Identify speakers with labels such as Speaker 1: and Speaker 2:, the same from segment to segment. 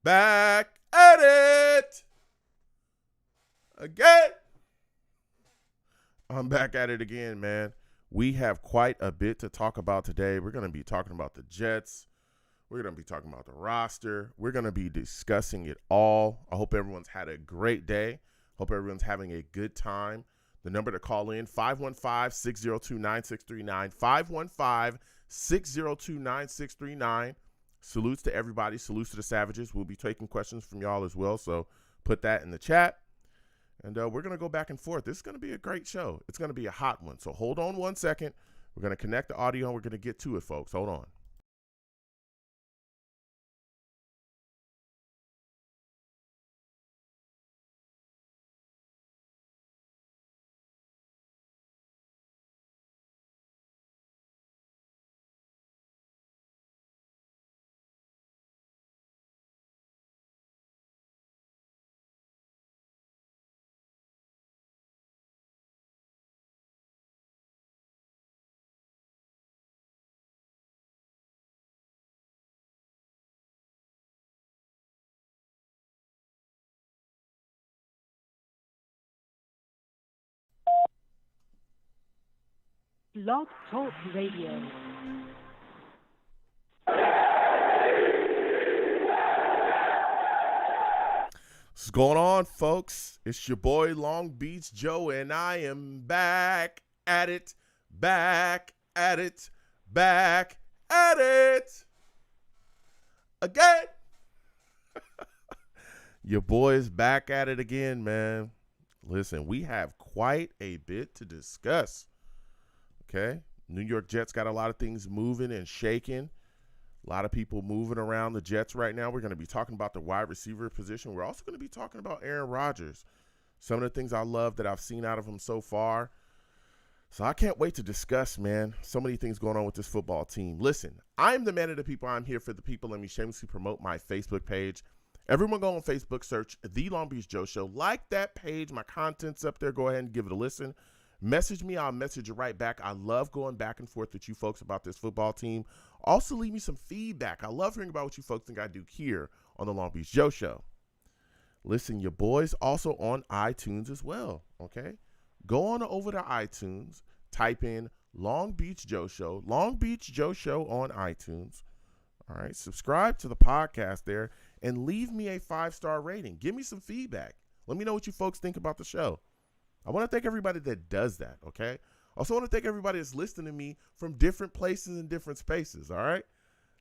Speaker 1: Back at it again. I'm back at it again, man. We have quite a bit to talk about today. We're going to be talking about the Jets. We're going to be talking about the roster. We're going to be discussing it all. I hope everyone's had a great day. Hope everyone's having a good time. The number to call in, 515-602-9639, 515-602-9639. Salutes to everybody. Salutes to the Savages. We'll be taking questions from y'all as well, so put that in the chat. And we're going to go back and forth. This is going to be a great show. It's going to be a hot one. So hold on one second. We're going to connect the audio, and we're going to get to it, folks. Hold on.
Speaker 2: Blog Talk Radio.
Speaker 1: What's going on, folks? It's your boy Long Beach Joe, and I am back at it, back at it, back at it again. Your boy's back at it again, man. Listen, we have quite a bit to discuss. Okay, New York Jets got a lot of things moving and shaking. A lot of people moving around the Jets right now. We're going to be talking about the wide receiver position. We're also going to be talking about Aaron Rodgers. Some of the things I love that I've seen out of him so far. So I can't wait to discuss, man. So many things going on with this football team. Listen, I'm the man of the people. I'm here for the people. Let me shamelessly promote my Facebook page. Everyone go on Facebook, search The Long Beach Joe Show. Like that page. My content's up there. Go ahead and give it a listen. Message me. I'll message you right back. I love going back and forth with you folks about this football team. Also, leave me some feedback. I love hearing about what you folks think I do here on the Long Beach Joe Show. Listen, your boy's also on iTunes as well, okay? Go on over to iTunes. Type in Long Beach Joe Show. Long Beach Joe Show on iTunes. All right? Subscribe to the podcast there and leave me a 5-star rating. Give me some feedback. Let me know what you folks think about the show. I want to thank everybody that does that, okay? Also want to thank everybody that's listening to me from different places and different spaces, all right?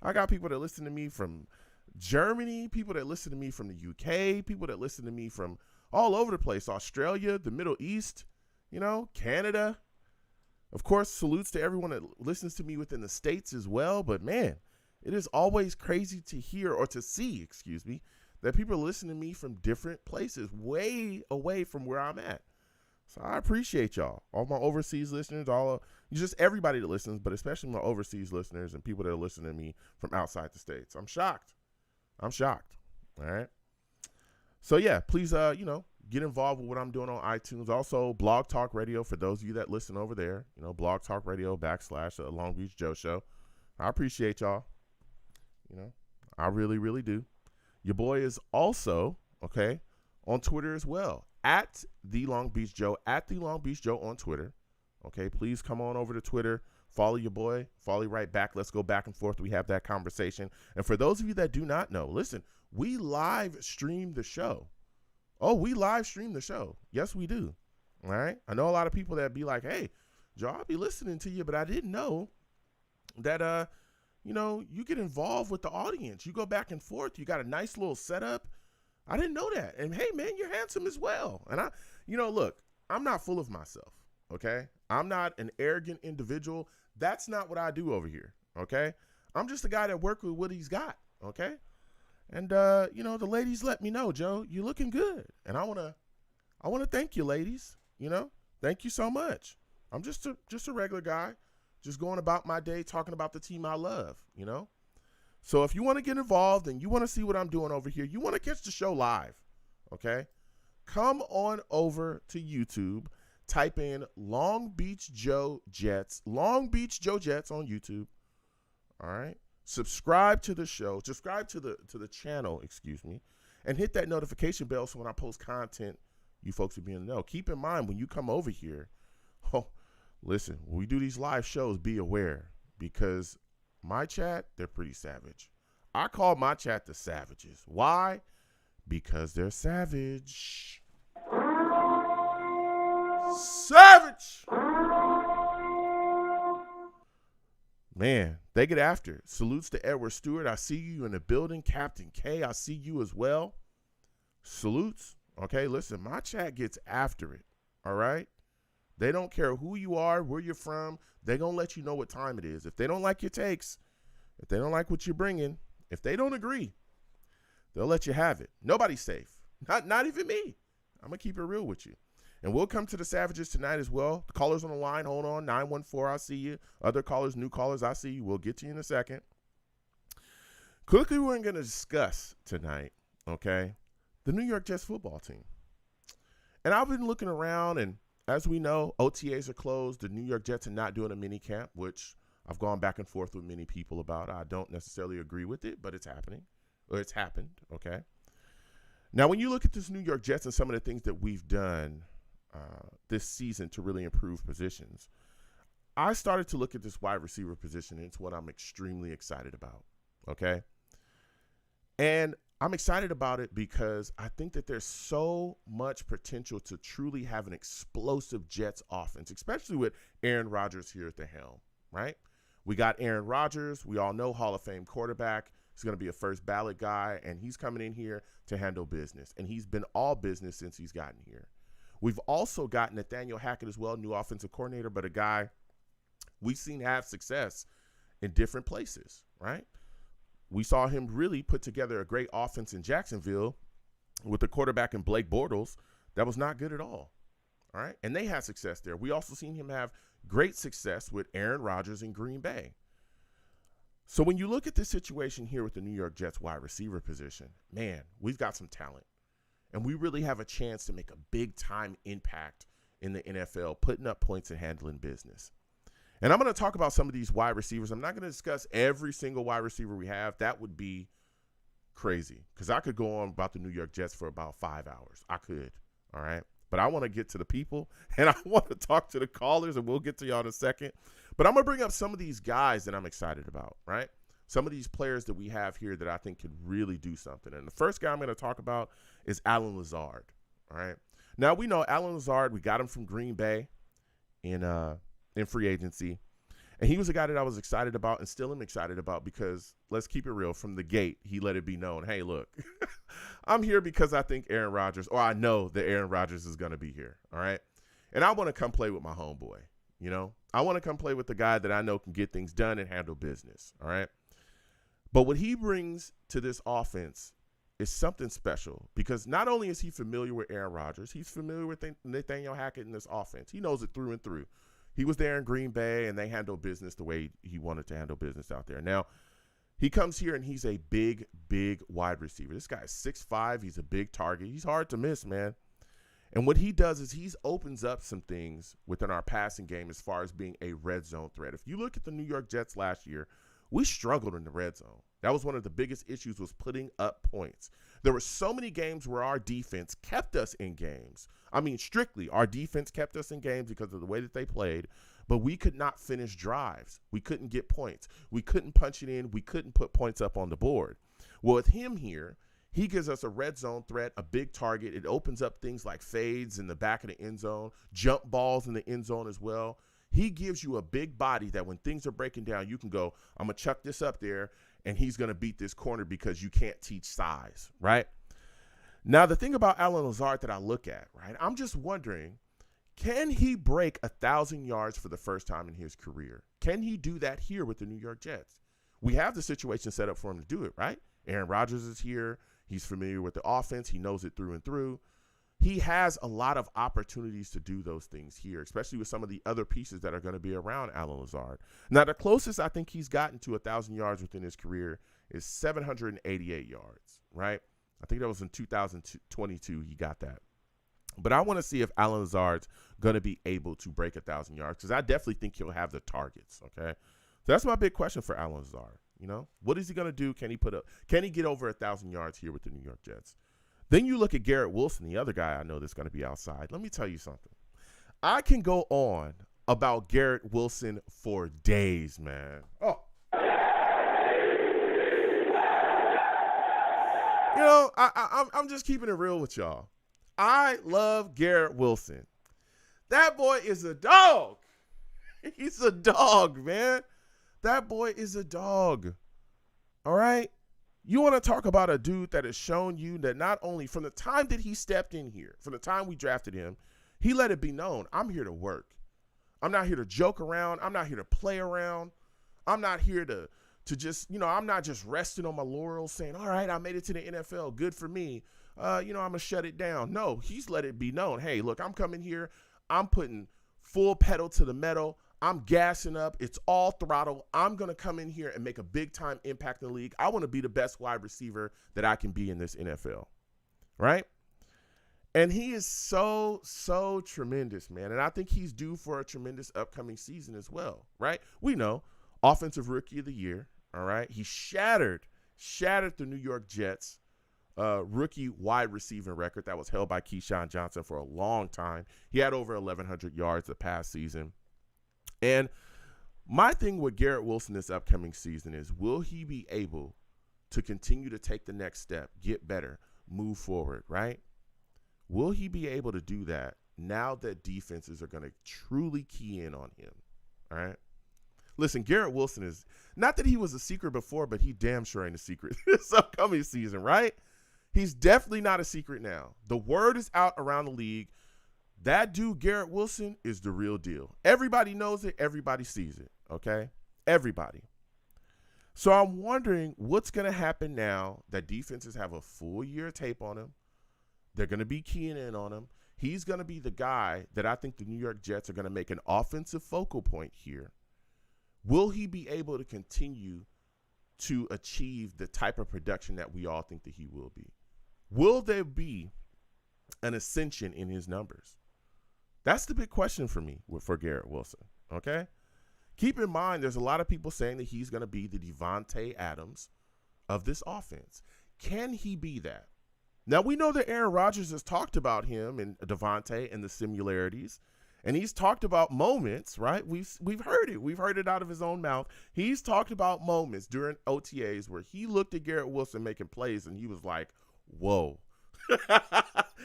Speaker 1: I got people that listen to me from Germany, people that listen to me from the UK, people that listen to me from all over the place, Australia, the Middle East, Canada. Of course, salutes to everyone that listens to me within the States as well, but man, it is always crazy to hear or to see, that people listen to me from different places, way away from where I'm at. So I appreciate y'all, all my overseas listeners, just everybody that listens, but especially my overseas listeners and people that are listening to me from outside the States. I'm shocked. All right. So yeah, please, get involved with what I'm doing on iTunes. Also, Blog Talk Radio for those of you that listen over there. Blog Talk Radio / Long Beach Joe Show. I appreciate y'all. I really, really do. Your boy is also on Twitter as well. At The Long Beach Joe, at The Long Beach Joe on Twitter. Okay, please come on over to Twitter. Follow your boy. Follow you right back. Let's go back and forth. We have that conversation. And for those of you that do not know, listen, we live stream the show. Oh, we live stream the show. Yes, we do. All right. I know a lot of people that be like, hey, Joe, I'll be listening to you, but I didn't know that, you get involved with the audience. You go back and forth. You got a nice little setup. I didn't know that. And hey, man, you're handsome as well. And look, I'm not full of myself, okay? I'm not an arrogant individual. That's not what I do over here, okay? I'm just a guy that works with what he's got, okay? And, the ladies let me know, Joe, you're looking good. And I want to thank you, ladies, Thank you so much. I'm just a regular guy, just going about my day talking about the team I love, So if you want to get involved and you want to see what I'm doing over here, you want to catch the show live, okay? Come on over to YouTube. Type in Long Beach Joe Jets. Long Beach Joe Jets on YouTube. All right? subscribe to the show, subscribe to the channel, excuse me, and hit that notification bell so when I post content, you folks will be in the know. Keep in mind when you come over here, listen, when we do these live shows, be aware because my chat, they're pretty savage. I call my chat the savages. Why? Because they're savage. Savage! Man, they get after it. Salutes to Edward Stewart. I see you in the building. Captain K, I see you as well. Salutes. Okay, listen, my chat gets after it. All right? They don't care who you are, where you're from. They're going to let you know what time it is. If they don't like your takes, if they don't like what you're bringing, if they don't agree, they'll let you have it. Nobody's safe. Not even me. I'm going to keep it real with you. And we'll come to the Savages tonight as well. The callers on the line, hold on. 914, I see you. Other callers, new callers, I see you. We'll get to you in a second. Quickly, we're going to discuss tonight, okay, the New York Jets football team. And I've been looking around, and as we know, OTAs are closed. The New York Jets are not doing a mini camp, which I've gone back and forth with many people about. I don't necessarily agree with it, but it's happening. Or it's happened, okay? Now, when you look at this New York Jets and some of the things that we've done this season to really improve positions, I started to look at this wide receiver position, and it's what I'm extremely excited about, okay? And I'm excited about it because I think that there's so much potential to truly have an explosive Jets offense, especially with Aaron Rodgers here at the helm, right? We got Aaron Rodgers. We all know Hall of Fame quarterback. He's going to be a first ballot guy, and he's coming in here to handle business. And he's been all business since he's gotten here. We've also got Nathaniel Hackett as well, new offensive coordinator, but a guy we've seen have success in different places, right? We saw him really put together a great offense in Jacksonville with the quarterback in Blake Bortles that was not good at all right? And they had success there. We also seen him have great success with Aaron Rodgers in Green Bay. So when you look at this situation here with the New York Jets wide receiver position, man, we've got some talent. And we really have a chance to make a big-time impact in the NFL, putting up points and handling business. And I'm going to talk about some of these wide receivers. I'm not going to discuss every single wide receiver we have. That would be crazy because I could go on about the New York Jets for about 5 hours. I could, all right? But I want to get to the people, and I want to talk to the callers, and we'll get to y'all in a second. But I'm going to bring up some of these guys that I'm excited about, right? Some of these players that we have here that I think could really do something. And the first guy I'm going to talk about is Allen Lazard, all right? Now, we know Allen Lazard. We got him from Green Bay in free agency. And he was a guy that I was excited about and still am excited about because, let's keep it real, from the gate, he let it be known, hey, look, I'm here because I think Aaron Rodgers, or I know that Aaron Rodgers is going to be here, all right? And I want to come play with my homeboy, you know? I want to come play with the guy that I know can get things done and handle business, all right? But what he brings to this offense is something special because not only is he familiar with Aaron Rodgers, he's familiar with Nathaniel Hackett in this offense. He knows it through and through. He was there in Green Bay, and they handled business the way he wanted to handle business out there. Now, he comes here, and he's a big, big wide receiver. This guy is 6'5". He's a big target. He's hard to miss, man. And what he does is he opens up some things within our passing game as far as being a red zone threat. If you look at the New York Jets last year, we struggled in the red zone. That was one of the biggest issues, was putting up points. There were so many games where our defense kept us in games. I mean, strictly, our defense kept us in games because of the way that they played, but we could not finish drives. We couldn't get points. We couldn't punch it in. We couldn't put points up on the board. Well, with him here, he gives us a red zone threat, a big target. It opens up things like fades in the back of the end zone, jump balls in the end zone as well. He gives you a big body that when things are breaking down, you can go, I'm going to chuck this up there, and he's going to beat this corner because you can't teach size, right? Now, the thing about Allen Lazard that I look at, right, I'm just wondering, can he break 1,000 yards for the first time in his career? Can he do that here with the New York Jets? We have the situation set up for him to do it, right? Aaron Rodgers is here. He's familiar with the offense. He knows it through and through. He has a lot of opportunities to do those things here, especially with some of the other pieces that are going to be around Allen Lazard. Now, the closest I think he's gotten to 1,000 yards within his career is 788 yards, right? I think that was in 2022 he got that. But I want to see if Allen Lazard's going to be able to break 1,000 yards because I definitely think he'll have the targets, okay? So that's my big question for Allen Lazard. What is he going to do? Can he get over 1,000 yards here with the New York Jets? Then you look at Garrett Wilson, the other guy I know that's going to be outside. Let me tell you something. I can go on about Garrett Wilson for days, man. Oh. I'm just keeping it real with y'all. I love Garrett Wilson. That boy is a dog. He's a dog, man. That boy is a dog. All right? You want to talk about a dude that has shown you that not only from the time that he stepped in here, from the time we drafted him, he let it be known, I'm here to work. I'm not here to joke around. I'm not here to play around. I'm not here to just, I'm not just resting on my laurels saying, all right, I made it to the NFL. Good for me. I'm going to shut it down. No, he's let it be known. Hey, look, I'm coming here. I'm putting full pedal to the metal. I'm gassing up. It's all throttle. I'm going to come in here and make a big-time impact in the league. I want to be the best wide receiver that I can be in this NFL, right? And he is so, so tremendous, man. And I think he's due for a tremendous upcoming season as well, right? We know, Offensive Rookie of the Year, all right? He shattered the New York Jets rookie wide receiving record that was held by Keyshawn Johnson for a long time. He had over 1,100 yards the past season. And my thing with Garrett Wilson this upcoming season is, will he be able to continue to take the next step, get better, move forward, right? Will he be able to do that now that defenses are going to truly key in on him, all right? Listen, Garrett Wilson is, not that he was a secret before, but he damn sure ain't a secret this upcoming season, right? He's definitely not a secret now. The word is out around the league. That dude, Garrett Wilson, is the real deal. Everybody knows it. Everybody sees it, okay? Everybody. So I'm wondering what's going to happen now that defenses have a full year of tape on him. They're going to be keying in on him. He's going to be the guy that I think the New York Jets are going to make an offensive focal point here. Will he be able to continue to achieve the type of production that we all think that he will be? Will there be an ascension in his numbers? That's the big question for me for Garrett Wilson, okay? Keep in mind, there's a lot of people saying that he's going to be the Devontae Adams of this offense. Can he be that? Now, we know that Aaron Rodgers has talked about him and Devontae and the similarities, and he's talked about moments, right? We've heard it. We've heard it out of his own mouth. He's talked about moments during OTAs where he looked at Garrett Wilson making plays, and he was like, whoa.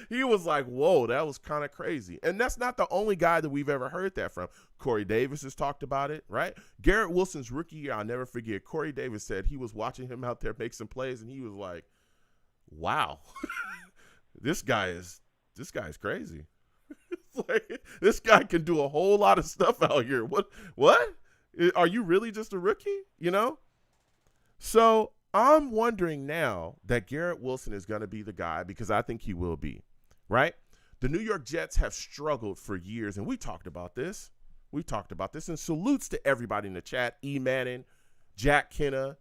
Speaker 1: He was like, whoa, that was kind of crazy. And that's not the only guy that we've ever heard that from. Corey Davis has talked about it, right? Garrett Wilson's rookie year, I'll never forget. Corey Davis said he was watching him out there make some plays, and he was like, wow, this guy is crazy. Like, this guy can do a whole lot of stuff out here. What? Are you really just a rookie? So I'm wondering now that Garrett Wilson is going to be the guy, because I think he will be, right? The New York Jets have struggled for years, and we talked about this. And salutes to everybody in the chat, E. Manning, Jack Kenna,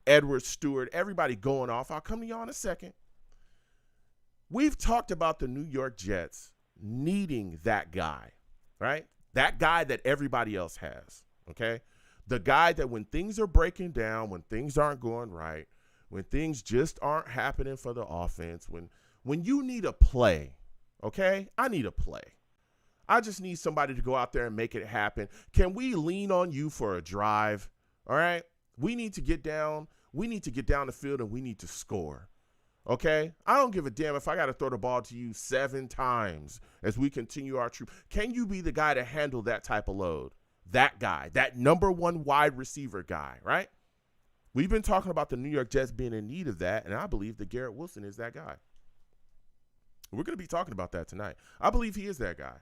Speaker 1: Edward Stewart, everybody going off. I'll come to y'all in a second. We've talked about the New York Jets needing that guy, right? That guy that everybody else has, okay? The guy that when things are breaking down, when things aren't going right, when things just aren't happening for the offense, when you need a play, okay? I need a play. I just need somebody to go out there and make it happen. Can we lean on you for a drive, all right? We need to get down the field, and we need to score. Okay? I don't give a damn if I got to throw the ball to you 7 times as we continue our troop. Can you be the guy to handle that type of load? That guy, that number one wide receiver guy, right? We've been talking about the New York Jets being in need of that, and I believe that Garrett Wilson is that guy. We're going to be talking about that tonight. I believe he is that guy.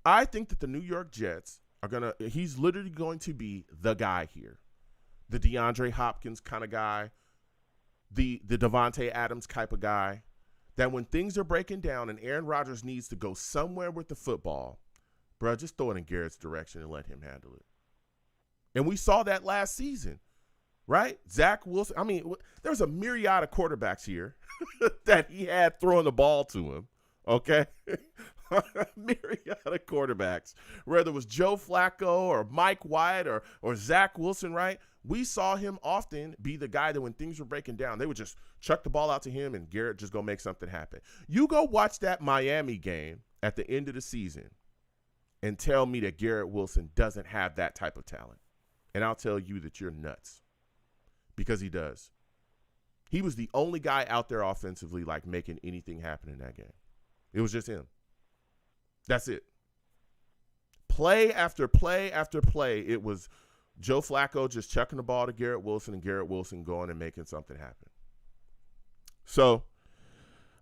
Speaker 1: I think that the New York Jets he's literally going to be the guy here. The DeAndre Hopkins kind of guy. The Devontae Adams type of guy, that when things are breaking down and Aaron Rodgers needs to go somewhere with the football, bro, just throw it in Garrett's direction and let him handle it. And we saw that last season, right? Zach Wilson. I mean, there's a myriad of quarterbacks here that he had throwing the ball to him, Okay? Myriad of quarterbacks, whether it was Joe Flacco or Mike White or Zach Wilson, right? We saw him often be the guy that when things were breaking down, they would just chuck the ball out to him and Garrett just go make something happen. You go watch that Miami game at the end of the season and tell me that Garrett Wilson doesn't have that type of talent. And I'll tell you that you're nuts, because he does. He was the only guy out there offensively like making anything happen in that game. It was just him. That's it. Play after play after play, it was Joe Flacco just chucking the ball to Garrett Wilson and Garrett Wilson going and making something happen. So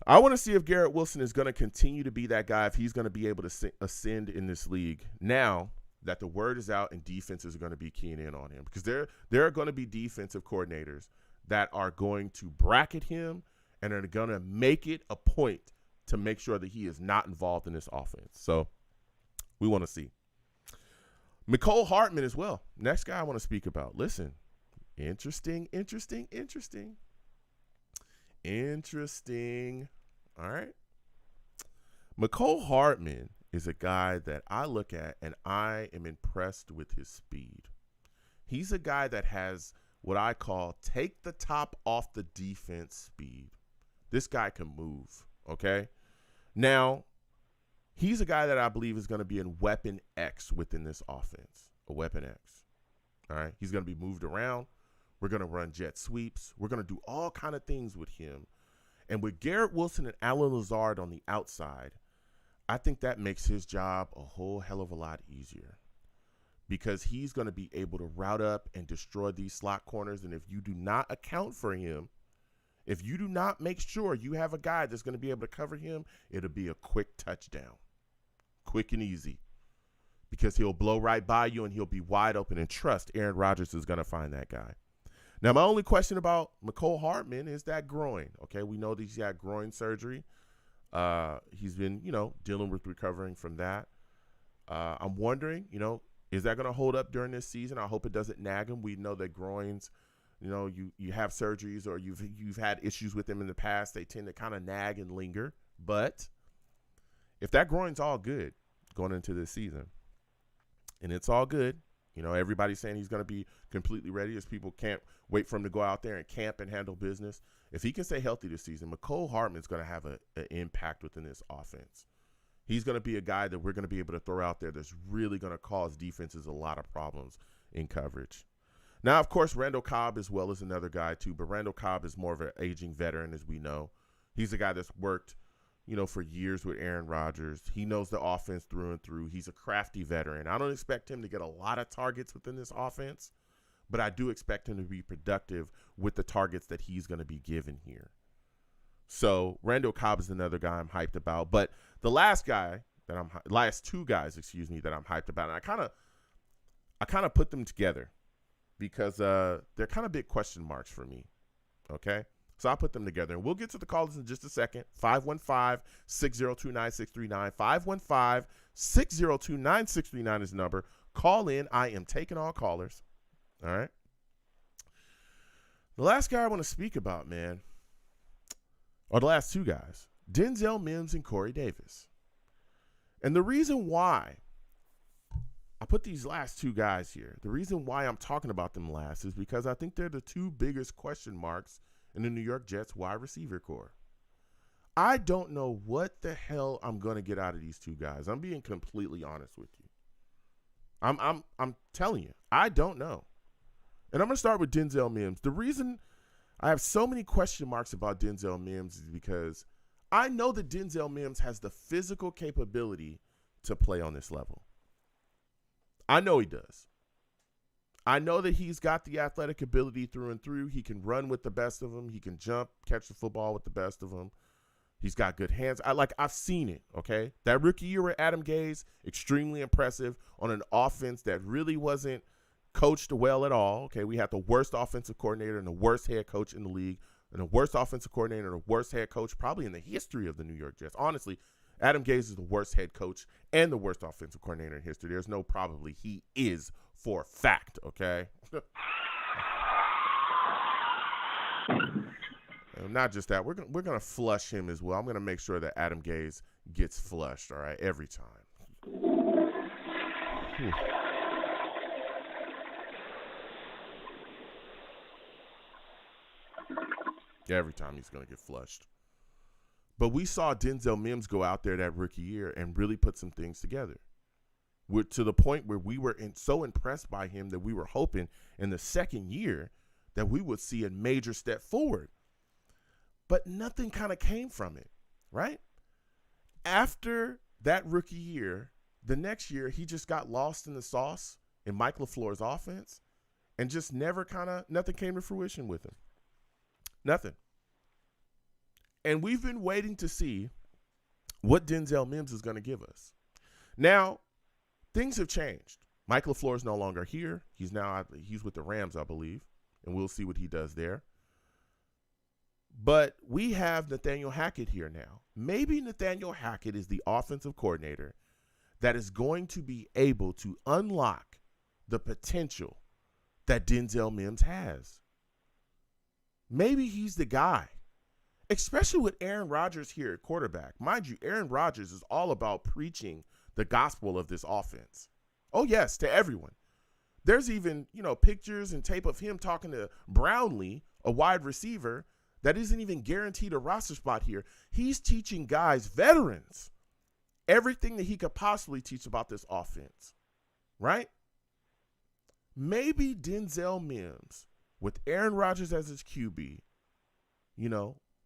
Speaker 1: I want to see if Garrett Wilson is going to continue to be that guy, if he's going to be able to ascend in this league now that the word is out and defenses are going to be keying in on him. Because there are going to be defensive coordinators that are going to bracket him and are going to make it a point to make sure that he is not involved in this offense. So we want to see. Mecole Hardman as well. Next guy I want to speak about. Listen, interesting. All right. Mecole Hardman is a guy that I look at and I am impressed with his speed. He's a guy that has what I call take the top off the defense speed. This guy can move, okay? Now, he's a guy that I believe is going to be in weapon X within this offense, a weapon X, all right? He's going to be moved around. We're going to run jet sweeps. We're going to do all kind of things with him. And with Garrett Wilson and Allen Lazard on the outside, I think that makes his job a whole hell of a lot easier, because he's going to be able to route up and destroy these slot corners. And if you do not account for him, if you do not make sure you have a guy that's going to be able to cover him, it'll be a quick touchdown, quick and easy, because he'll blow right by you and he'll be wide open. And trust, Aaron Rodgers is going to find that guy. Now, my only question about Mecole Hardman is that groin. Okay, we know that he's had groin surgery. He's been, dealing with recovering from that. I'm wondering, is that going to hold up during this season? I hope it doesn't nag him. We know that groins, you have surgeries or you've had issues with them in the past. They tend to kind of nag and linger. But if that groin's all good going into this season, and it's all good, everybody's saying he's going to be completely ready, as people can't wait for him to go out there and camp and handle business. If he can stay healthy this season, Mecole Hardman's going to have an impact within this offense. He's going to be a guy that we're going to be able to throw out there that's really going to cause defenses a lot of problems in coverage. Now, of course, Randall Cobb as well is another guy too, but Randall Cobb is more of an aging veteran, as we know. He's a guy that's worked, for years with Aaron Rodgers. He knows the offense through and through. He's a crafty veteran. I don't expect him to get a lot of targets within this offense, but I do expect him to be productive with the targets that he's going to be given here. So Randall Cobb is another guy I'm hyped about. But the last two guys that I'm hyped about, and I kind of put them together because they're kind of big question marks for me. Okay, so I'll put them together, and we'll get to the callers in just a second. 515-602-9639. 515-602-9639 is the number. Call in. I am taking all callers. All right. The last guy I want to speak about, man, or the last two guys, Denzel Mims and Corey Davis. And the reason why I put these last two guys here, the reason why I'm talking about them last is because I think they're the two biggest question marks in the New York Jets wide receiver core. I don't know what the hell I'm going to get out of these two guys. I'm being completely honest with you. I'm telling you, I don't know. And I'm going to start with Denzel Mims. The reason I have so many question marks about Denzel Mims is because I know that Denzel Mims has the physical capability to play on this level. I know he does. I know that he's got the athletic ability through and through. He can run with the best of them. He can jump, catch the football with the best of them. He's got good hands. I've seen it, okay? That rookie year with Adam Gase, extremely impressive on an offense that really wasn't coached well at all, okay? We had the worst offensive coordinator and the worst head coach in the league, and the worst offensive coordinator and the worst head coach probably in the history of the New York Jets. Honestly, Adam Gase is the worst head coach and the worst offensive coordinator in history. There's no probably. He is for a fact, okay? Not just that, we're gonna flush him as well. I'm gonna make sure that Adam Gase gets flushed. All right, every time. Whew. Every time he's gonna get flushed. But we saw Denzel Mims go out there that rookie year and really put some things together. To the point where we were so impressed by him that we were hoping in the second year that we would see a major step forward. But nothing kind of came from it, right? After that rookie year, the next year, he just got lost in the sauce in Mike LaFleur's offense and just nothing came to fruition with him. Nothing. And we've been waiting to see what Denzel Mims is going to give us. Now, things have changed. Mike LaFleur is no longer here. He's with the Rams, I believe, and we'll see what he does there. But we have Nathaniel Hackett here now. Maybe Nathaniel Hackett is the offensive coordinator that is going to be able to unlock the potential that Denzel Mims has. Maybe he's the guy, especially with Aaron Rodgers here at quarterback. Mind you, Aaron Rodgers is all about preaching the gospel of this offense. Oh, yes, to everyone. There's even, pictures and tape of him talking to Brownlee, a wide receiver, that isn't even guaranteed a roster spot here. He's teaching guys, veterans, everything that he could possibly teach about this offense, right? Maybe Denzel Mims, with Aaron Rodgers as his QB,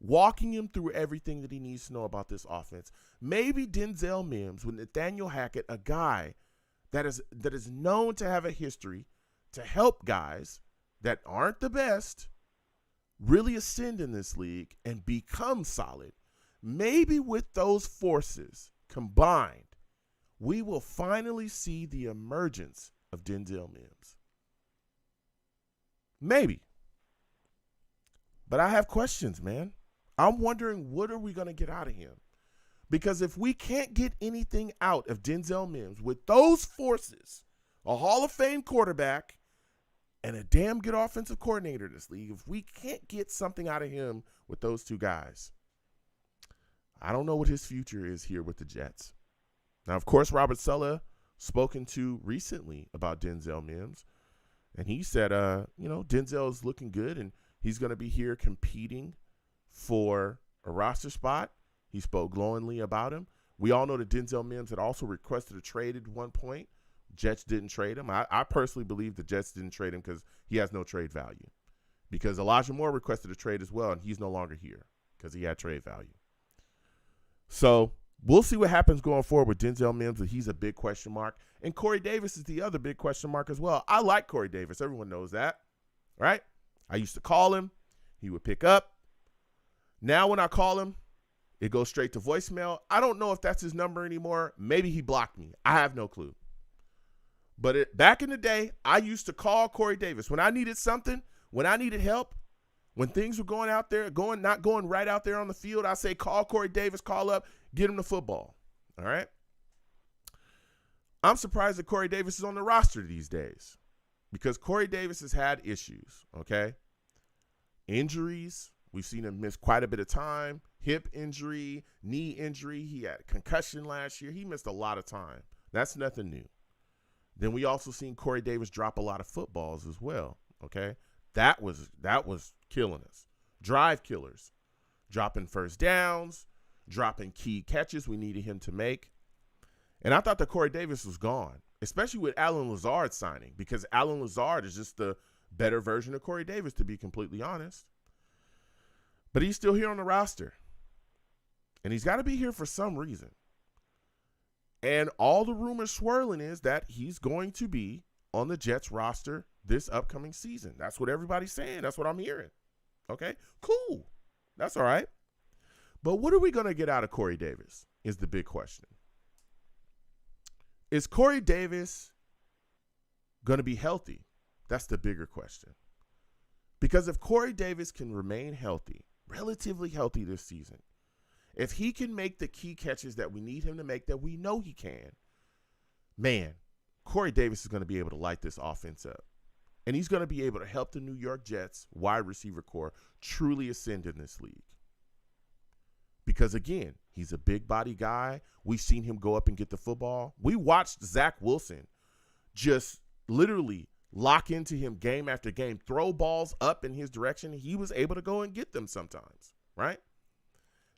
Speaker 1: walking him through everything that he needs to know about this offense. Maybe Denzel Mims with Nathaniel Hackett, a guy that is known to have a history to help guys that aren't the best really ascend in this league and become solid. Maybe with those forces combined, we will finally see the emergence of Denzel Mims. Maybe. But I have questions, man. I'm wondering, what are we going to get out of him? Because if we can't get anything out of Denzel Mims with those forces, a Hall of Fame quarterback and a damn good offensive coordinator in this league, if we can't get something out of him with those two guys, I don't know what his future is here with the Jets. Now, of course, Robert Saleh spoken to recently about Denzel Mims, and he said, Denzel is looking good, and he's going to be here competing for a roster spot. He spoke glowingly about him. We all know that Denzel Mims had also requested a trade at one point. Jets didn't trade him. I personally believe the Jets didn't trade him because he has no trade value. Because Elijah Moore requested a trade as well, and he's no longer here because he had trade value. So we'll see what happens going forward with Denzel Mims, but he's a big question mark. And Corey Davis is the other big question mark as well. I like Corey Davis. Everyone knows that, right? I used to call him. He would pick up. Now when I call him, it goes straight to voicemail. I don't know if that's his number anymore. Maybe he blocked me. I have no clue. But back in the day, I used to call Corey Davis. When I needed something, when I needed help, when things were going out there, not going right out there on the field, I say call Corey Davis, call up, get him the football. All right? I'm surprised that Corey Davis is on the roster these days because Corey Davis has had issues, okay? Injuries. We've seen him miss quite a bit of time. Hip injury, knee injury. He had concussion last year. He missed a lot of time. That's nothing new. Then we also seen Corey Davis drop a lot of footballs as well, okay? That was killing us. Drive killers. Dropping first downs, dropping key catches we needed him to make. And I thought that Corey Davis was gone, especially with Alan Lazard signing, because Alan Lazard is just the better version of Corey Davis, to be completely honest. But he's still here on the roster. And he's got to be here for some reason. And all the rumors swirling is that he's going to be on the Jets roster this upcoming season. That's what everybody's saying. That's what I'm hearing. Okay, cool. That's all right. But what are we going to get out of Corey Davis is the big question. Is Corey Davis going to be healthy? That's the bigger question. Because if Corey Davis can remain healthy, relatively healthy this season, if he can make the key catches that we need him to make, that we know he can, man, Corey Davis is going to be able to light this offense up. and he's going to be able to help the New York Jets wide receiver core truly ascend in this league. Because, again, he's a big body guy. We've seen him go up and get the football. We watched Zach Wilson just literally lock into him game after game, throw balls up in his direction. He was able to go and get them sometimes, right?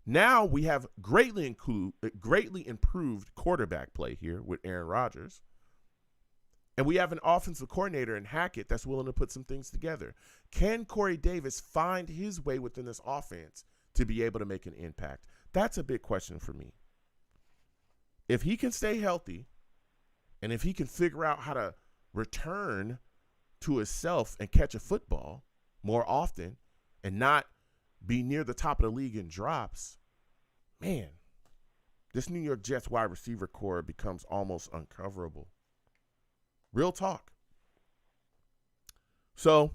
Speaker 1: Now we have greatly improved quarterback play here with Aaron Rodgers. And we have an offensive coordinator in Hackett that's willing to put some things together. Can Corey Davis find his way within this offense to be able to make an impact? That's a big question for me. If he can stay healthy and if he can figure out how to return to himself and catch a football more often and not be near the top of the league in drops, man, this New York Jets wide receiver core becomes almost uncoverable. Real talk. So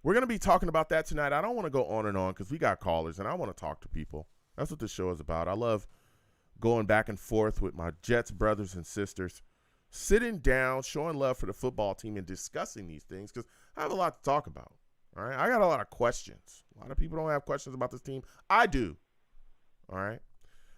Speaker 1: we're going to be talking about that tonight. I don't want to go on and on because we got callers and I want to talk to people. That's what this show is about. I love going back and forth with my Jets brothers and sisters, sitting down, showing love for the football team and discussing these things because I have a lot to talk about. All right. I got a lot of questions. A lot of people don't have questions about this team. I do. All right.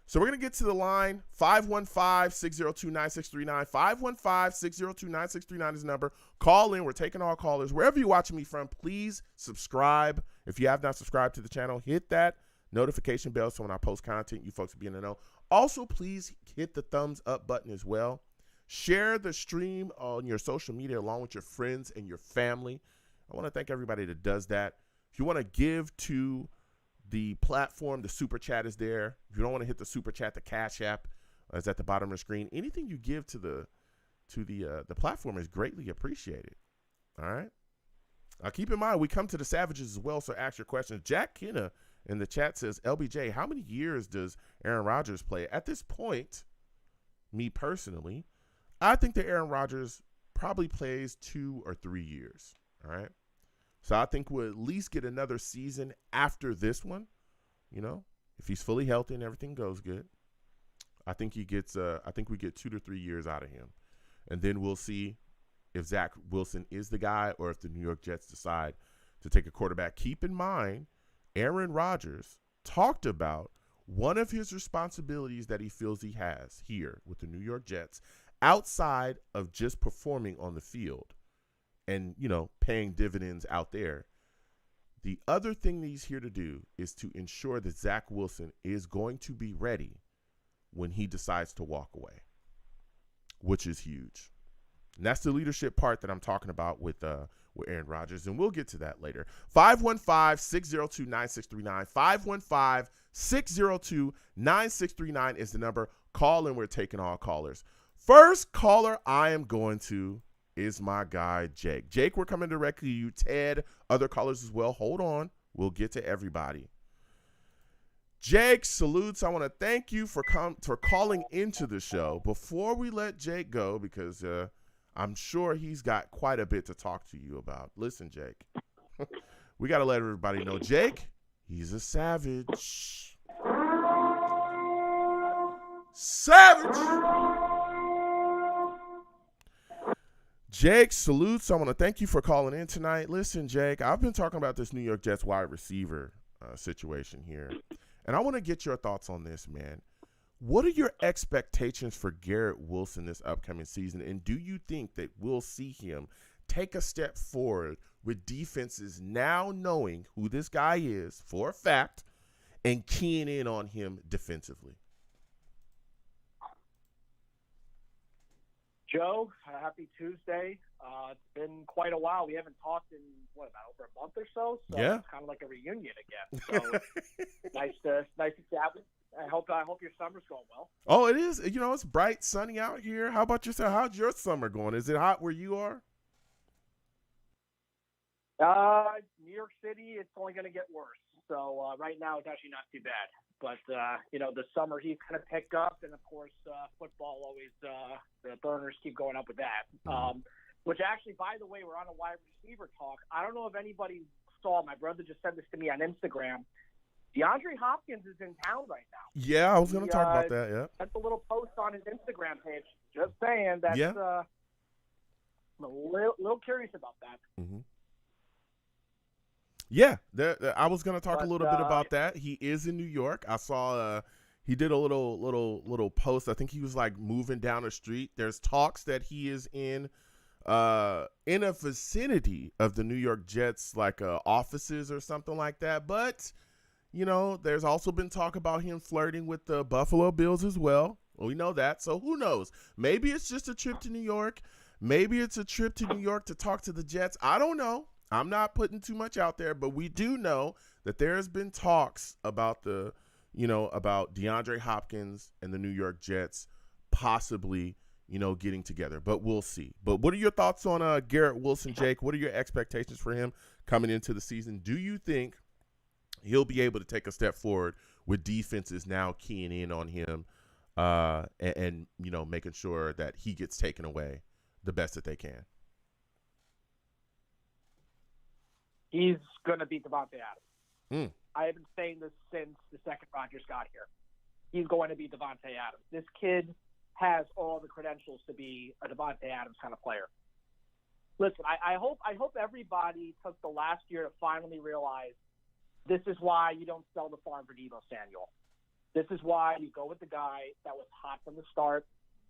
Speaker 1: So we're going to get to the line. 515-602-9639. 515-602-9639 is the number. Call in. We're taking all callers. Wherever you're watching me from, please subscribe. If you have not subscribed to the channel, hit that notification bell so when I post content, you folks will be in the know. Also, please hit the thumbs up button as well. Share the stream on your social media along with your friends and your family. I want to thank everybody that does that. If you want to give to the platform, the super chat is there. If you don't want to hit the super chat, the Cash App is at the bottom of the screen. Anything you give to the platform is greatly appreciated. All right. Keep in mind, we come to the Savages as well, so ask your questions. Jack Kenna in the chat says, LBJ, how many years does Aaron Rodgers play? At this point, me personally, I think that Aaron Rodgers probably plays 2 or 3 years. All right. So I think we'll at least get another season after this one. You know, if he's fully healthy and everything goes good, I think he gets. I think we get 2 to 3 years out of him, and then we'll see if Zach Wilson is the guy or if the New York Jets decide to take a quarterback. Keep in mind, Aaron Rodgers talked about one of his responsibilities that he feels he has here with the New York Jets outside of just performing on the field and, you know, paying dividends out there. The other thing that he's here to do is to ensure that Zach Wilson is going to be ready when he decides to walk away, which is huge. And that's the leadership part that I'm talking about with Aaron Rodgers, and we'll get to that later. 515-602-9639. 515-602-9639 is the number. Call in. We're taking all callers. First caller I am going to is my guy, Jake. Jake, we're coming directly to you. Ted, other callers as well. Hold on. We'll get to everybody. Jake, salutes. I want to thank you for calling into the show. Before we let Jake go, because I'm sure he's got quite a bit to talk to you about. Listen, Jake, we got to let everybody know, Jake, he's a savage. Savage! Jake, salutes. I want to thank you for calling in tonight. Listen, Jake, I've been talking about this New York Jets wide receiver situation here, and I want to get your thoughts on this, man. What are your expectations for Garrett Wilson this upcoming season, and do you think that we'll see him take a step forward with defenses now knowing who this guy is for a fact and keying in on him defensively?
Speaker 3: Joe, happy Tuesday. It's been quite a while. We haven't talked in, about over a month or so? So
Speaker 1: yeah.
Speaker 3: It's kind of like a reunion again. So nice to chat with. I hope your summer's going well.
Speaker 1: Oh, it is. You know, it's bright, sunny out here. How about yourself? How's your summer going? Is it hot where you are?
Speaker 3: New York City, it's only going to get worse. So right now it's actually not too bad. But, the summer heat kind of picked up. And, of course, football always the burners keep going up with that. Which actually, by the way, we're on a wide receiver talk. I don't know if anybody saw. My brother just sent this to me on Instagram. DeAndre Hopkins is in town right now.
Speaker 1: Yeah, I was going to talk about that, yeah.
Speaker 3: That's a little post on his Instagram page. Just saying. That's, I'm a little curious about that.
Speaker 1: Mm-hmm. Yeah, I was gonna talk a
Speaker 3: But,
Speaker 1: little bit about that. He is in New York. I saw he did a little post. I think he was like moving down the street. There's talks that he is in a vicinity of the New York Jets, like offices or something like that. But you know, there's also been talk about him flirting with the Buffalo Bills as well. We know that. So who knows? Maybe it's just a trip to New York. Maybe it's a trip to New York to talk to the Jets. I don't know. I'm not putting too much out there, but we do know that there has been talks about about DeAndre Hopkins and the New York Jets possibly, getting together. But we'll see. But what are your thoughts on Garrett Wilson, Jake? What are your expectations for him coming into the season? Do you think he'll be able to take a step forward with defenses now keying in on him and making sure that he gets taken away the best that they can?
Speaker 3: He's going to beat Devontae Adams.
Speaker 1: Mm.
Speaker 3: I have been saying this since the second Rodgers got here. He's going to be Devontae Adams. This kid has all the credentials to be a Devontae Adams kind of player. Listen, I hope everybody took the last year to finally realize this is why you don't sell the farm for Deebo Samuel. This is why you go with the guy that was hot from the start,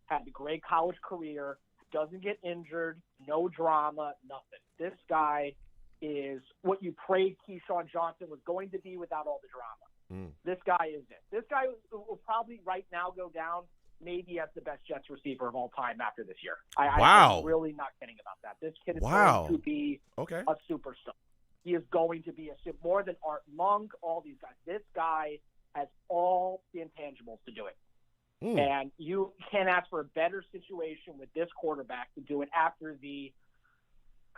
Speaker 3: had a great college career, doesn't get injured, no drama, nothing. This guy is what you prayed Keyshawn Johnson was going to be without all the drama. This guy is it. This guy will probably right now go down maybe as the best Jets receiver of all time after this year.
Speaker 1: Wow.
Speaker 3: I'm really not kidding about that. This kid is
Speaker 1: Wow.
Speaker 3: going to be a superstar. He is going to be more than Art Monk, all these guys. This guy has all the intangibles to do it. And you can't ask for a better situation with this quarterback to do it after the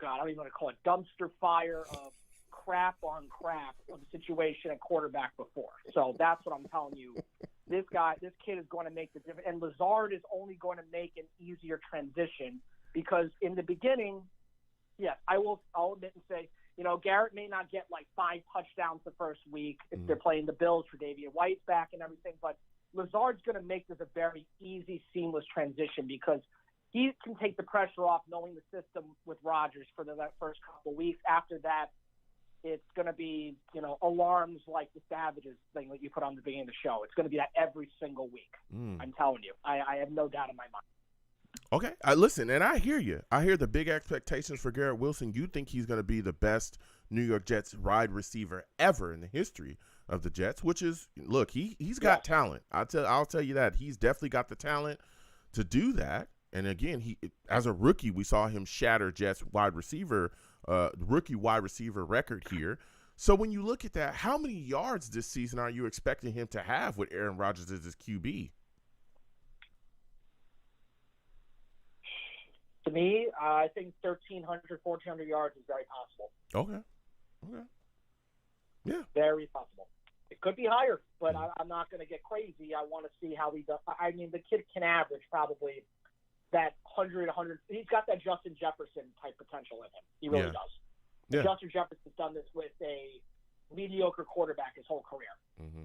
Speaker 3: I don't even want to call it dumpster fire of crap on crap of the situation at quarterback before. So that's what I'm telling you. This kid is going to make the difference. And Lazard is only going to make an easier transition because in the beginning, yes, I'll admit and say, Garrett may not get like 5 touchdowns the first week if they're playing the Bills for Davian White's back and everything. But Lazard's going to make this a very easy, seamless transition because he can take the pressure off knowing the system with Rodgers for that first couple of weeks. After that, it's going to be, alarms like the Savages thing that you put on the beginning of the show. It's going to be that every single week. I'm telling you. I have no doubt in my mind.
Speaker 1: Okay. Listen, and I hear you. I hear the big expectations for Garrett Wilson. You think he's going to be the best New York Jets wide receiver ever in the history of the Jets, which is, look, he's got talent. I'll tell you that. He's definitely got the talent to do that. And again, he as a rookie, we saw him shatter Jets rookie wide receiver record here. So when you look at that, how many yards this season are you expecting him to have with Aaron Rodgers as his QB?
Speaker 3: To me, I think 1,300, 1,400 yards is very possible.
Speaker 1: Okay. Yeah.
Speaker 3: Very possible. It could be higher, but I'm not going to get crazy. I want to see how he does. I mean, the kid can average probably that 100. He's got that Justin Jefferson type potential in him. He really does. Yeah. Justin Jefferson's done this with a mediocre quarterback his whole career.
Speaker 1: Mm-hmm.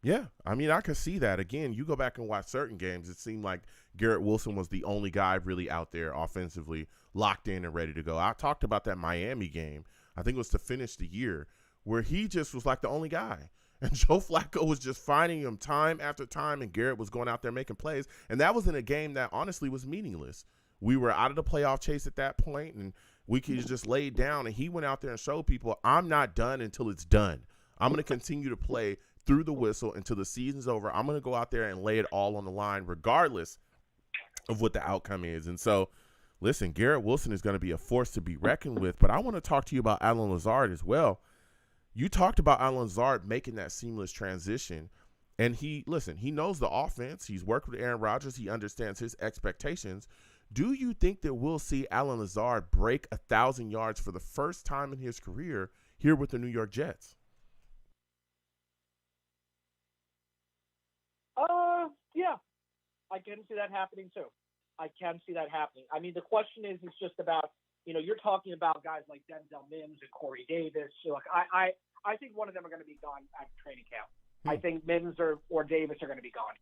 Speaker 1: Yeah, I mean, I could see that. Again, you go back and watch certain games, it seemed like Garrett Wilson was the only guy really out there offensively locked in and ready to go. I talked about that Miami game, I think it was to finish the year, where he just was like the only guy. And Joe Flacco was just finding him time after time, and Garrett was going out there making plays. And that was in a game that honestly was meaningless. We were out of the playoff chase at that point, and we could just lay down. And he went out there and showed people, I'm not done until it's done. I'm going to continue to play through the whistle until the season's over. I'm going to go out there and lay it all on the line regardless of what the outcome is. And so, listen, Garrett Wilson is going to be a force to be reckoned with. But I want to talk to you about Allen Lazard as well. You talked about Allen Lazard making that seamless transition. And he knows the offense. He's worked with Aaron Rodgers. He understands his expectations. Do you think that we'll see Allen Lazard break 1,000 yards for the first time in his career here with the New York Jets?
Speaker 3: Yeah, I can see that happening too. I can see that happening. I mean, the question is, it's just about, you're talking about guys like Denzel Mims and Corey Davis. So, like, I think one of them are going to be gone at training camp. I think Mims or Davis are going to be gone.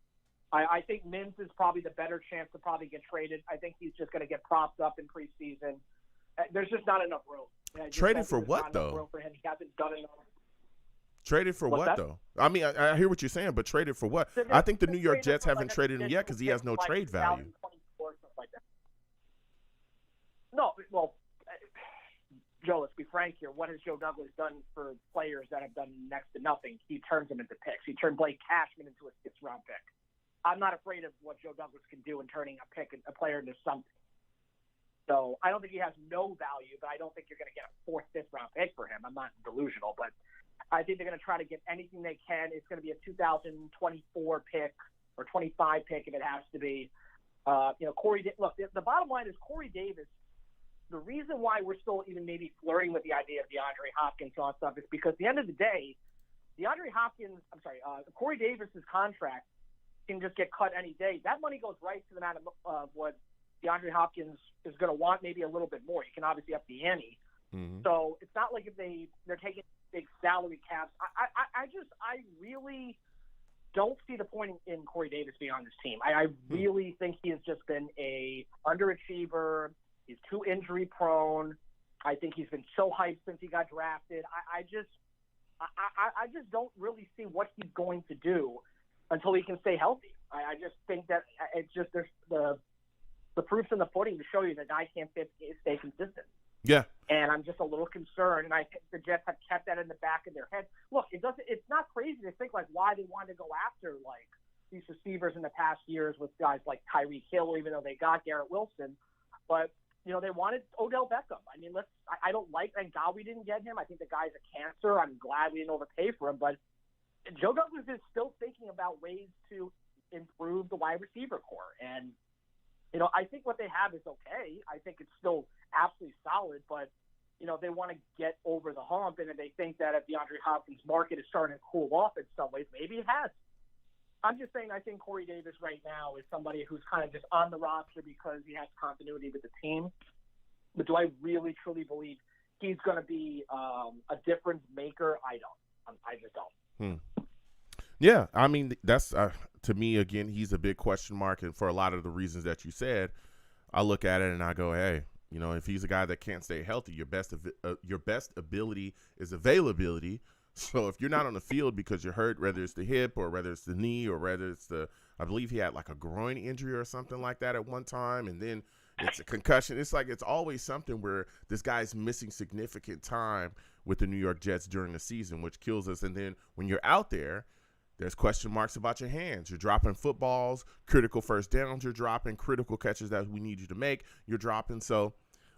Speaker 3: I think Mims is probably the better chance to probably get traded. I think he's just going to get propped up in preseason. There's just not enough room.
Speaker 1: Traded for what, though?
Speaker 3: Room for him. He hasn't done enough.
Speaker 1: Traded for what, though? I mean, I hear what you're saying, but traded for what? I think the New York Jets haven't traded him yet because he has no trade value.
Speaker 3: Like that. No, well, Joe, let's be frank here. What has Joe Douglas done for players that have done next to nothing? He turns them into picks. He turned Blake Cashman into a sixth-round pick. I'm not afraid of what Joe Douglas can do in turning a player into something. So I don't think he has no value, but I don't think you're going to get a fourth, fifth-round pick for him. I'm not delusional, but I think they're going to try to get anything they can. It's going to be a 2024 pick or 25 pick if it has to be. Look, the bottom line is Corey Davis. The reason why we're still even maybe flirting with the idea of DeAndre Hopkins and all that stuff is because at the end of the day, Corey Davis's contract can just get cut any day. That money goes right to the amount of what DeAndre Hopkins is going to want, maybe a little bit more. You can obviously up the ante.
Speaker 1: Mm-hmm.
Speaker 3: So it's not like if they're taking big salary caps. I really don't see the point in Corey Davis being on this team. I really think he has just been a underachiever. He's too injury prone. I think he's been so hyped since he got drafted. I just don't really see what he's going to do until he can stay healthy. I just think that it's just there's the proof's in the pudding to show you that guy can't stay consistent.
Speaker 1: Yeah.
Speaker 3: And I'm just a little concerned, and I think the Jets have kept that in the back of their head. Look, it's not crazy to think like why they wanted to go after like these receivers in the past years with guys like Tyreek Hill, even though they got Garrett Wilson. But they wanted Odell Beckham. I mean, I don't like, thank God we didn't get him. I think the guy's a cancer. I'm glad we didn't overpay for him. But Joe Douglas is still thinking about ways to improve the wide receiver core. And, I think what they have is okay. I think it's still absolutely solid, but, they want to get over the hump. And if they think that if DeAndre Hopkins' market is starting to cool off in some ways, maybe it has. I'm just saying I think Corey Davis right now is somebody who's kind of just on the roster because he has continuity with the team. But do I really, truly believe he's going to be a difference maker? I don't. I just don't.
Speaker 1: Yeah, I mean, that's to me, again, he's a big question mark. And for a lot of the reasons that you said, I look at it and I go, hey, if he's a guy that can't stay healthy, your best ability is availability. So if you're not on the field because you're hurt, whether it's the hip or whether it's the knee or whether it's I believe he had like a groin injury or something like that at one time, and then it's a concussion. It's like it's always something where this guy's missing significant time with the New York Jets during the season, which kills us. And then when you're out there, there's question marks about your hands. You're dropping footballs, critical first downs you're dropping, critical catches that we need you to make, you're dropping. So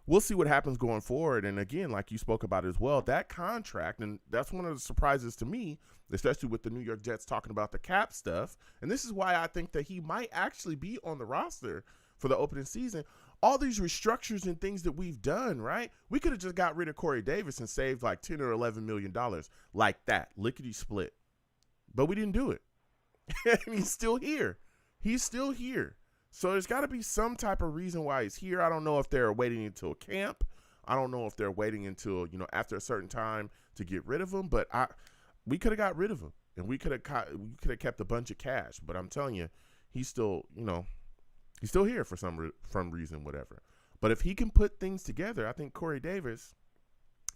Speaker 1: we'll see what happens going forward. And again, like you spoke about as well, that contract, and that's one of the surprises to me, especially with the New York Jets talking about the cap stuff. And this is why I think that he might actually be on the roster for the opening season. All these restructures and things that we've done, right? We could have just got rid of Corey Davis and saved like $10 or $11 million like that, lickety split. But we didn't do it. And he's still here. He's still here. So there's got to be some type of reason why he's here. I don't know if they're waiting until camp. I don't know if they're waiting until, after a certain time to get rid of him. But we could have got rid of him, and we could have kept a bunch of cash. But I'm telling you, he's still, he's still here for some reason, whatever. But if he can put things together, I think Corey Davis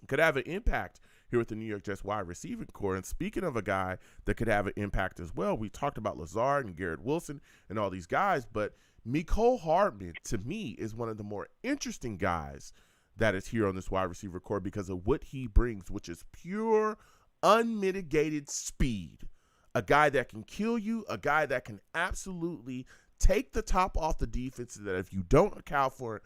Speaker 1: could have an impact here with the New York Jets wide receiving core. And speaking of a guy that could have an impact as well, we talked about Lazard and Garrett Wilson and all these guys, but Mecole Hardman, to me, is one of the more interesting guys that is here on this wide receiver core because of what he brings, which is pure, unmitigated speed. A guy that can kill you, a guy that can absolutely take the top off the defense so that if you don't account for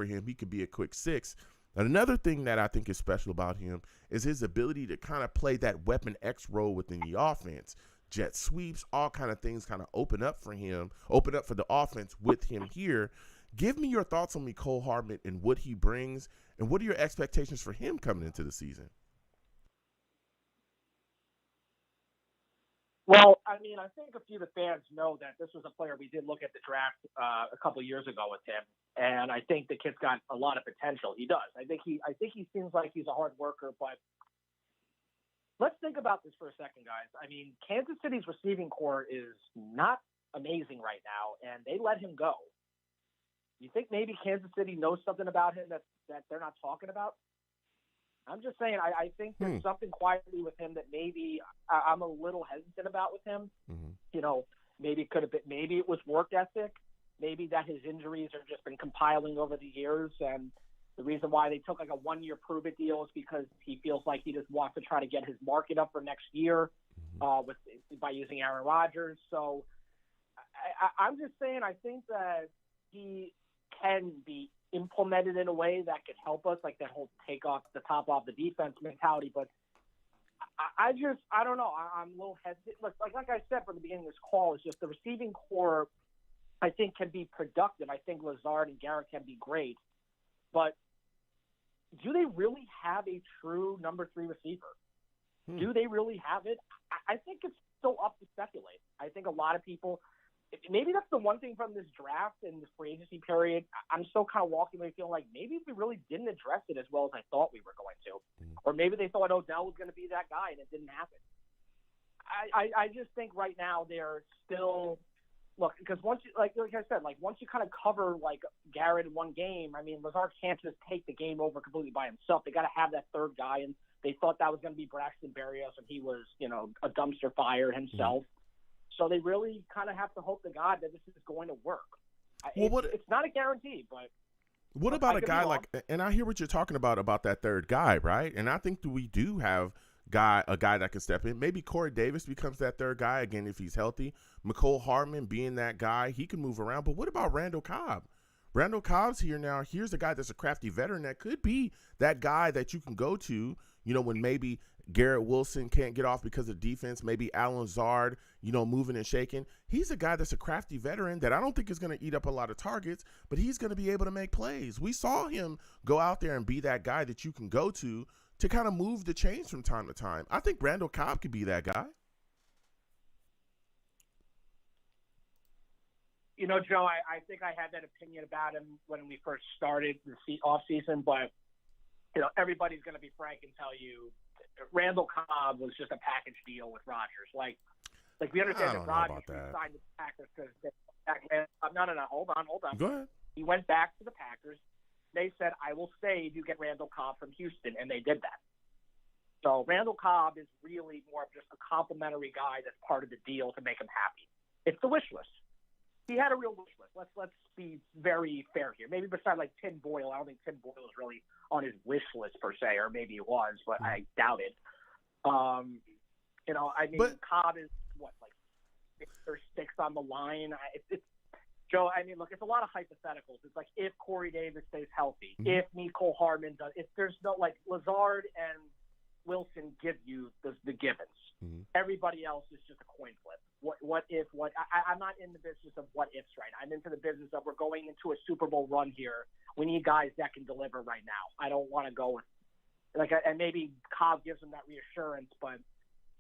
Speaker 1: him, he could be a quick six. And another thing that I think is special about him is his ability to kind of play that Weapon X role within the offense. Jet sweeps, all kind of things kind of open up for the offense with him here. Give me your thoughts on Mecole Hardman and what he brings, and what are your expectations for him coming into the season?
Speaker 3: Well, I mean, I think a few of the fans know that this was a player we did look at the draft a couple of years ago with him, and I think the kid's got a lot of potential. He does. I think he seems like he's a hard worker, but let's think about this for a second, guys. I mean, Kansas City's receiving core is not amazing right now, and they let him go. You think maybe Kansas City knows something about him that they're not talking about? I'm just saying, I think there's something quietly with him that maybe I'm a little hesitant about with him. Mm-hmm. Maybe it could have been, maybe it was work ethic. Maybe that his injuries have just been compiling over the years, and the reason why they took like a 1-year prove-it deal is because he feels like he just wants to try to get his market up for next year by using Aaron Rodgers. So I'm just saying, I think that he can be implemented in a way that could help us, like that whole take off the top off the defense mentality. But I don't know. I'm a little hesitant. Look, like I said from the beginning of this call, it's just the receiving core, I think, can be productive. I think Lazard and Garrett can be great. But do they really have a true number 3 receiver? Do they really have it? I think it's still up to speculate. I think a lot of people – maybe that's the one thing from this draft and this free agency period. I'm still kind of walking away feeling like maybe we really didn't address it as well as I thought we were going to. Or maybe they thought Odell was going to be that guy and it didn't happen. I just think right now they're still – look, because once you, like I said, like once you kind of cover like Garrett in one game, I mean, Lazard can't just take the game over completely by himself. They got to have that third guy, and they thought that was going to be Braxton Berrios, and he was, a dumpster fire himself. So they really kind of have to hope to God that this is going to work. Well, it's not a guarantee, but
Speaker 1: what about a guy like? And I hear what you're talking about that third guy, right? And I think that we do have a guy that can step in. Maybe Corey Davis becomes that third guy again if he's healthy. McCole Hardman being that guy, he can move around. But what about Randall Cobb? Randall Cobb's here now. Here's a guy that's a crafty veteran that could be that guy that you can go to, when maybe Garrett Wilson can't get off because of defense, maybe Alan Zard, moving and shaking. He's a guy that's a crafty veteran that I don't think is going to eat up a lot of targets, but he's going to be able to make plays. We saw him go out there and be that guy that you can go to kind of move the chains from time to time. I think Randall Cobb could be that guy.
Speaker 3: Joe, I think I had that opinion about him when we first started the offseason, but, everybody's going to be frank and tell you Randall Cobb was just a package deal with Rodgers. Like we understand that Rodgers signed the Packers because no, hold on.
Speaker 1: Go ahead.
Speaker 3: He went back to the Packers. They said, I will stay if you get Randall Cobb from Houston, and they did that. So Randall Cobb is really more of just a complimentary guy that's part of the deal to make him happy. It's the wish list. He had a real wish list. Let's be very fair here. Maybe besides like Tim Boyle, I don't think Tim Boyle was really on his wish list per se, or maybe it was, but I doubt it. Cobb is like 6 or 6 on the line. Joe, look, it's a lot of hypotheticals. It's like if Corey Davis stays healthy, if Mecole Hardman does, if there's no like Lazard and Wilson give you the givens. Everybody else is just a coin flip. What if? I'm not in the business of what ifs right now. I'm into the business of we're going into a Super Bowl run here. We need guys that can deliver right now. I don't want to go with and maybe Cobb gives them that reassurance, but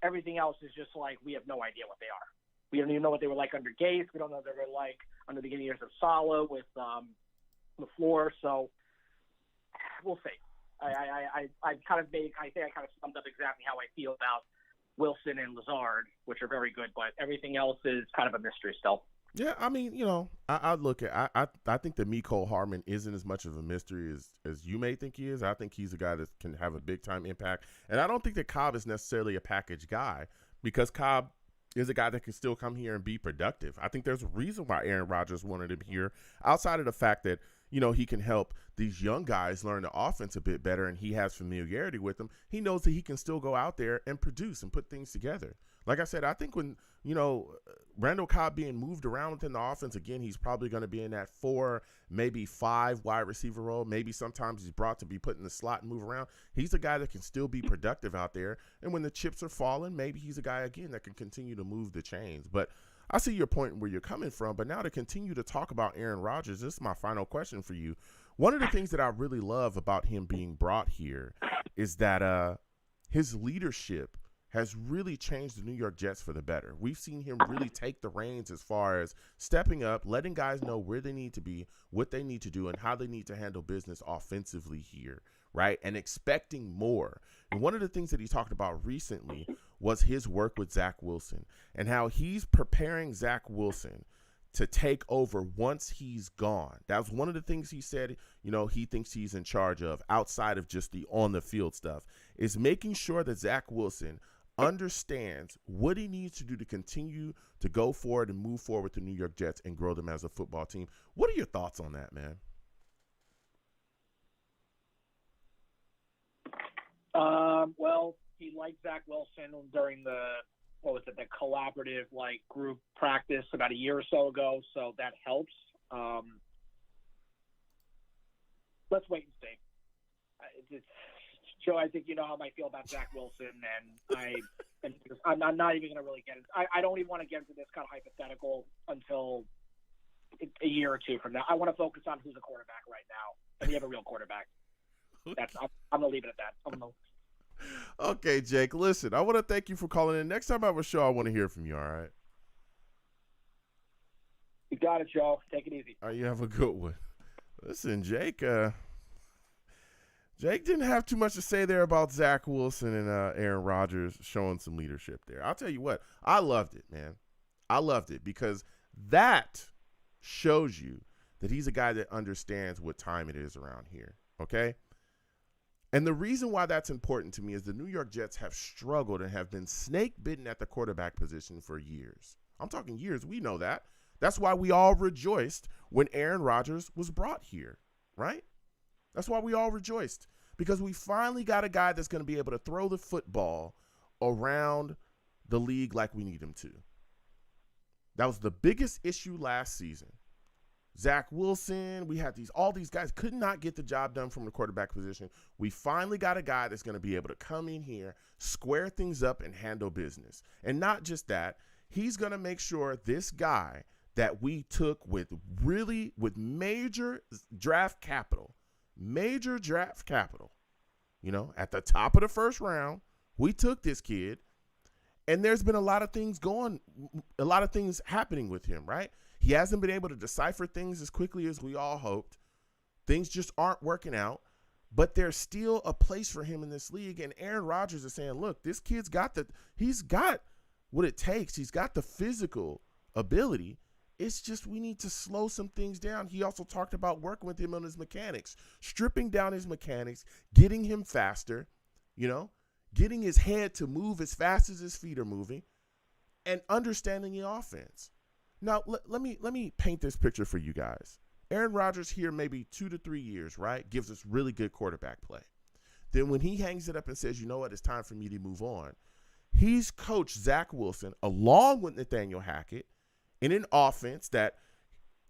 Speaker 3: everything else is just like we have no idea what they are. We don't even know what they were like under Gase. We don't know what they were like under the beginning years of Saleh with LaFleur. So we'll see. I kind of summed up exactly how I feel about Wilson and Lazard, which are very good, but everything else is kind of a mystery still.
Speaker 1: Yeah, I look at I think that Mecole Hardman isn't as much of a mystery as you may think he is. I think he's a guy that can have a big time impact, and I don't think that Cobb is necessarily a package guy because Cobb is a guy that can still come here and be productive. I think there's a reason why Aaron Rodgers wanted him here, outside of the fact that he can help these young guys learn the offense a bit better, and he has familiarity with them. He knows that he can still go out there and produce and put things together. Like I said, I think when, Randall Cobb being moved around within the offense, again, he's probably going to be in that 4, maybe 5 wide receiver role. Maybe sometimes he's brought to be put in the slot and move around. He's a guy that can still be productive out there. And when the chips are falling, maybe he's a guy, again, that can continue to move the chains. But I see your point where you're coming from, but now to continue to talk about Aaron Rodgers, this is my final question for you. One of the things that I really love about him being brought here is that his leadership has really changed the New York Jets for the better. We've seen him really take the reins as far as stepping up, letting guys know where they need to be, what they need to do, and how they need to handle business offensively here, right? And expecting more. And one of the things that he talked about recently was his work with Zach Wilson and how he's preparing Zach Wilson to take over once he's gone. That was one of the things he said, he thinks he's in charge of outside of just the on-the-field stuff, is making sure that Zach Wilson understands what he needs to do to continue to go forward and move forward with the New York Jets and grow them as a football team. What are your thoughts on that, man?
Speaker 3: Well, he liked Zach Wilson during the collaborative group practice about a year or so ago, so that helps. Let's wait and see. Joe, I think you know how I feel about Zach Wilson, and I'm not even going to really get into it. I don't even want to get into this kind of hypothetical until a year or two from now. I want to focus on who's a quarterback right now, and we have a real quarterback. I'm going to leave it at that.
Speaker 1: Okay, Jake, listen, I want to thank you for calling in. Next time I have a show, I want to hear from you, all right?
Speaker 3: You got it, Joe. Take it easy.
Speaker 1: All right, you have a good one. Listen, Jake didn't have too much to say there about Zach Wilson and Aaron Rodgers showing some leadership there. I'll tell you what, I loved it, man. I loved it because that shows you that he's a guy that understands what time it is around here, okay? And the reason why that's important to me is the New York Jets have struggled and have been snake-bitten at the quarterback position for years. I'm talking years. We know that. That's why we all rejoiced when Aaron Rodgers was brought here, right? That's why we all rejoiced, because we finally got a guy that's going to be able to throw the football around the league like we need him to. That was the biggest issue last season. Zach Wilson, we had all these guys could not get the job done from the quarterback position. We finally got a guy that's going to be able to come in here, square things up, and handle business. And not just that, he's going to make sure this guy that we took with major draft capital, at the top of the first round, we took this kid, and there's been a lot of things happening with him, right? He hasn't been able to decipher things as quickly as we all hoped. Things just aren't working out, but there's still a place for him in this league. And Aaron Rodgers is saying, look, this kid's he's got what it takes. He's got the physical ability. It's just we need to slow some things down. He also talked about working with him on his mechanics, stripping down his mechanics, getting him faster, getting his head to move as fast as his feet are moving, and understanding the offense. Now, let me paint this picture for you guys. Aaron Rodgers here maybe 2 to 3 years, right, gives us really good quarterback play. Then when he hangs it up and says, you know what, it's time for me to move on, he's coached Zach Wilson along with Nathaniel Hackett in an offense that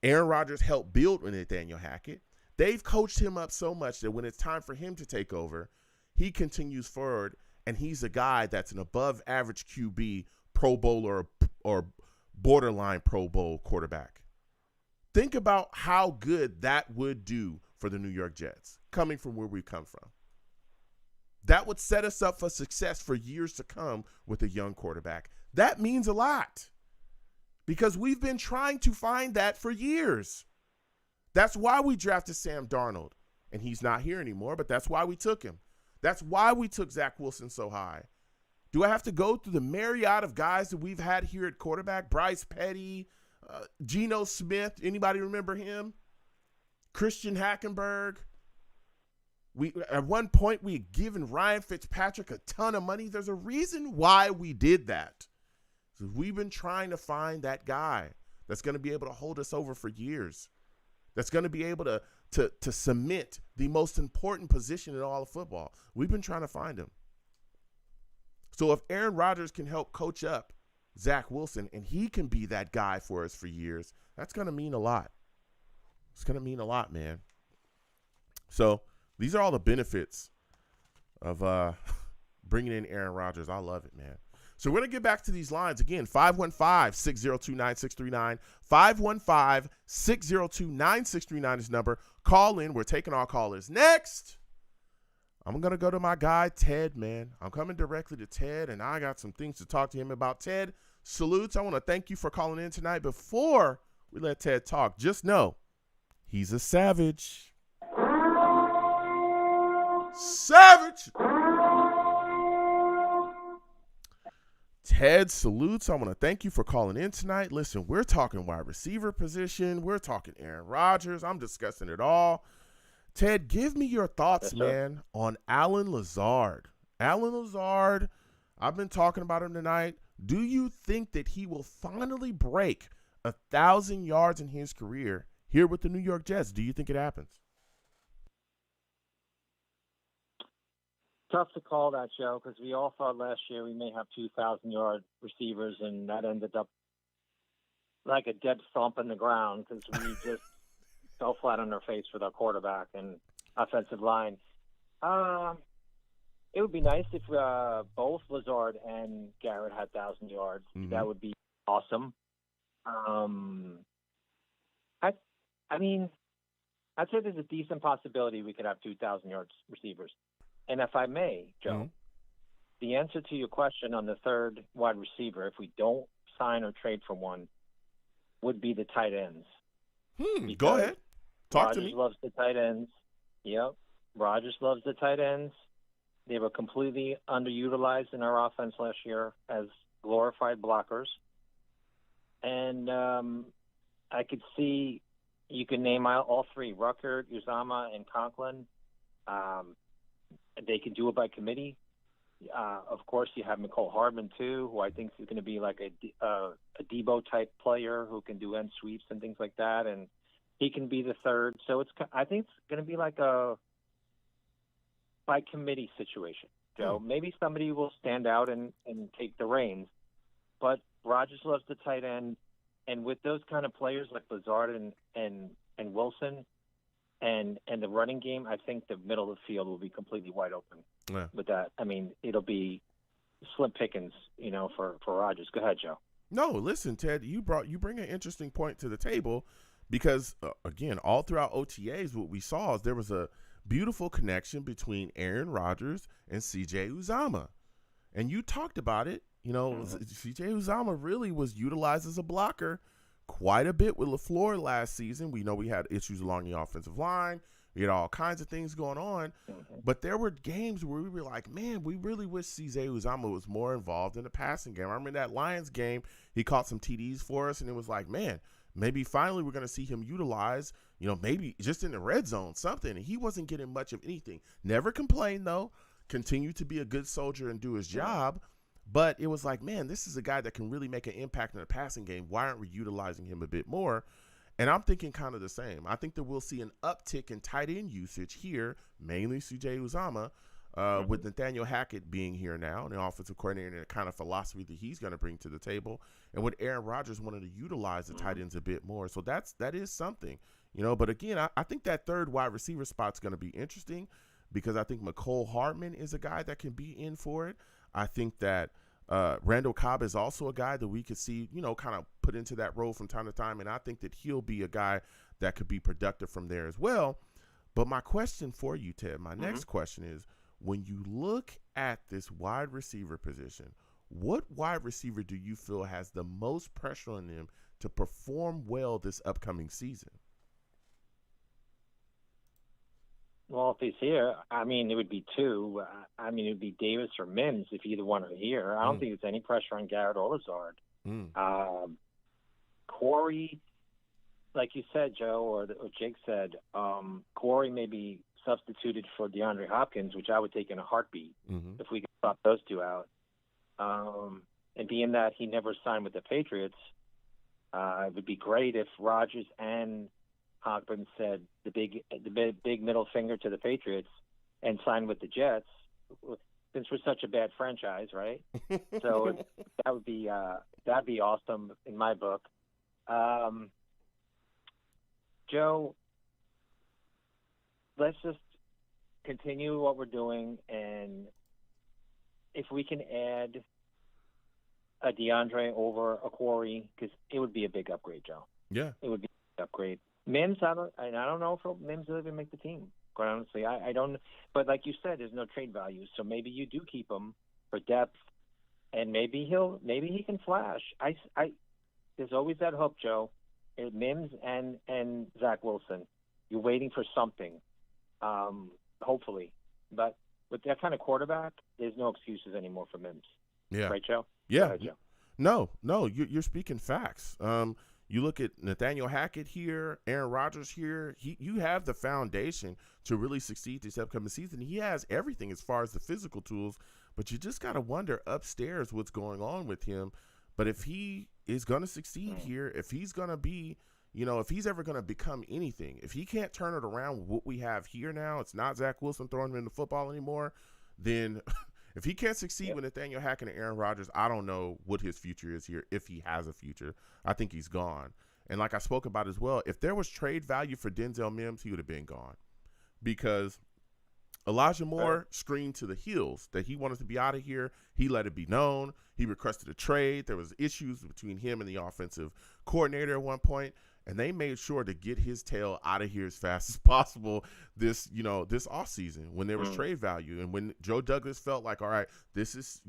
Speaker 1: Aaron Rodgers helped build with Nathaniel Hackett. They've coached him up so much that when it's time for him to take over, he continues forward, and he's a guy that's an above-average QB, Pro Bowler, or borderline Pro Bowl quarterback. Think about how good that would do for the New York Jets, coming from where we come from. That would set us up for success for years to come with a young quarterback. That means a lot because we've been trying to find that for years. That's why we drafted Sam Darnold, and he's not here anymore, but that's why we took him. That's why we took Zach Wilson so high. Do I have to go through the myriad of guys that we've had here at quarterback? Bryce Petty, Geno Smith. Anybody remember him? Christian Hackenberg. At one point, we had given Ryan Fitzpatrick a ton of money. There's a reason why we did that. So we've been trying to find that guy that's going to be able to hold us over for years. That's going to be able to cement the most important position in all of football. We've been trying to find him. So if Aaron Rodgers can help coach up Zach Wilson and he can be that guy for us for years, that's going to mean a lot. It's going to mean a lot, man. So these are all the benefits of bringing in Aaron Rodgers. I love it, man. So we're going to get back to these lines again. 515-602-9639. 515-602-9639 is number. Call in. We're taking our callers. Next, I'm going to go to my guy, Ted, man. I'm coming directly to Ted, and I got some things to talk to him about. Ted, salutes. I want to thank you for calling in tonight. Before we let Ted talk, just know he's a savage. Savage! Ted salutes. I want to thank you for calling in tonight. Listen, we're talking wide receiver position. We're talking Aaron Rodgers. I'm discussing it all. Ted, give me your thoughts,
Speaker 4: Yes, sir.
Speaker 1: man, on Alan Lazard. Alan Lazard, I've been talking about him tonight. Do you think that he will finally break 1,000 yards in his career here with the New York Jets? Do you think it happens?
Speaker 4: Tough to call that, Joe, because we all thought last year we may have 2,000-yard receivers, and that ended up like a dead thump in the ground because we just fell flat on our face with our quarterback and offensive line. It would be nice if both Lazard and Garrett had 1,000 yards.
Speaker 1: Mhm.
Speaker 4: That would be awesome. I mean, I'd say there's a decent possibility we could have 2,000 yards receivers. And if I may, Joe,
Speaker 1: Mhm.
Speaker 4: the answer to your question on the third wide receiver, if we don't sign or trade for one, would be the tight ends.
Speaker 1: Go ahead. Talk to
Speaker 4: Rodgers
Speaker 1: me.
Speaker 4: loves the tight ends. Yep. Rodgers loves the tight ends. They were completely underutilized in our offense last year as glorified blockers. And I could see you can name all three, Ruckert, Uzama, and Conklin. They can do it by committee. Of course, you have Mecole Hardman, too, who I think is going to be like a Debo-type player who can do end sweeps and things like that, and he can be the third. So I think it's going to be like a by-committee situation, Joe. Maybe somebody will stand out and take the reins, but Rodgers loves the tight end, and with those kind of players like Lazard and Wilson, and the running game, I think the middle of the field will be completely wide open with that. I mean, it'll be slim pickings, for Rodgers. Go ahead, Joe.
Speaker 1: No, listen, Ted, you bring an interesting point to the table because, again, all throughout OTAs, what we saw is there was a beautiful connection between Aaron Rodgers and C.J. Uzama. And you talked about it. C.J. Uzama really was utilized as a blocker quite a bit with LaFleur last season. We know we had issues along the offensive line. We had all kinds of things going on. But there were games where we were like, man, we really wish C.J. Uzama was more involved in the passing game. I remember that Lions game, he caught some TDs for us, and it was like, man, maybe finally we're going to see him utilize, maybe just in the red zone, something. And he wasn't getting much of anything. Never complained, though. Continued to be a good soldier and do his job. But it was like, man, this is a guy that can really make an impact in the passing game. Why aren't we utilizing him a bit more? And I'm thinking kind of the same. I think that we'll see an uptick in tight end usage here, mainly C.J. Uzama, with Nathaniel Hackett being here now, and the offensive coordinator, and the kind of philosophy that he's going to bring to the table, and with Aaron Rodgers wanting to utilize the tight ends a bit more. So that is something, But again, I think that third wide receiver spot's going to be interesting because I think Mecole Hardman is a guy that can be in for it. I think that Randall Cobb is also a guy that we could see, kind of put into that role from time to time. And I think that he'll be a guy that could be productive from there as well. But my question for you, Ted, my next question is, when you look at this wide receiver position, what wide receiver do you feel has the most pressure on them to perform well this upcoming season?
Speaker 4: Well, if he's here, it would be two. It would be Davis or Mims if either one are here. I don't think there's any pressure on Garrett or Lazard. Corey, like you said, Joe, or Jake said, Corey may be substituted for DeAndre Hopkins, which I would take in a heartbeat if we could swap those two out. And being that he never signed with the Patriots, it would be great if Rodgers and Hopkins said the big middle finger to the Patriots and signed with the Jets, since we're such a bad franchise, right? So that'd be awesome in my book. Joe, let's just continue what we're doing, and if we can add a DeAndre over a Corey, because it would be a big upgrade, Joe.
Speaker 1: Yeah,
Speaker 4: it would be a big upgrade. Mims, I don't know if Mims will even make the team. Quite honestly, I don't. But like you said, there's no trade value, so maybe you do keep him for depth, and maybe he can flash. There's always that hope, Joe. Mims and Zach Wilson. You're waiting for something, hopefully. But with that kind of quarterback, there's no excuses anymore for Mims.
Speaker 1: Yeah.
Speaker 4: Right, Joe?
Speaker 1: Yeah.
Speaker 4: Go ahead, Joe.
Speaker 1: No, you're speaking facts. You look at Nathaniel Hackett here, Aaron Rodgers here. You have the foundation to really succeed this upcoming season. He has everything as far as the physical tools, but you just got to wonder upstairs what's going on with him. But if he is going to succeed here, if he's going to be, if he's ever going to become anything, if he can't turn it around, what we have here now, it's not Zach Wilson throwing him in the football anymore, then if he can't succeed with Nathaniel Hackett and Aaron Rodgers, I don't know what his future is here, if he has a future. I think he's gone. And like I spoke about as well, if there was trade value for Denzel Mims, he would have been gone. Because Elijah Moore screamed to the hills that he wanted to be out of here. He let it be known. He requested a trade. There was issues between him and the offensive coordinator at one point, and they made sure to get his tail out of here as fast as possible this offseason when there was trade value. And when Joe Douglas felt like, all right, this is,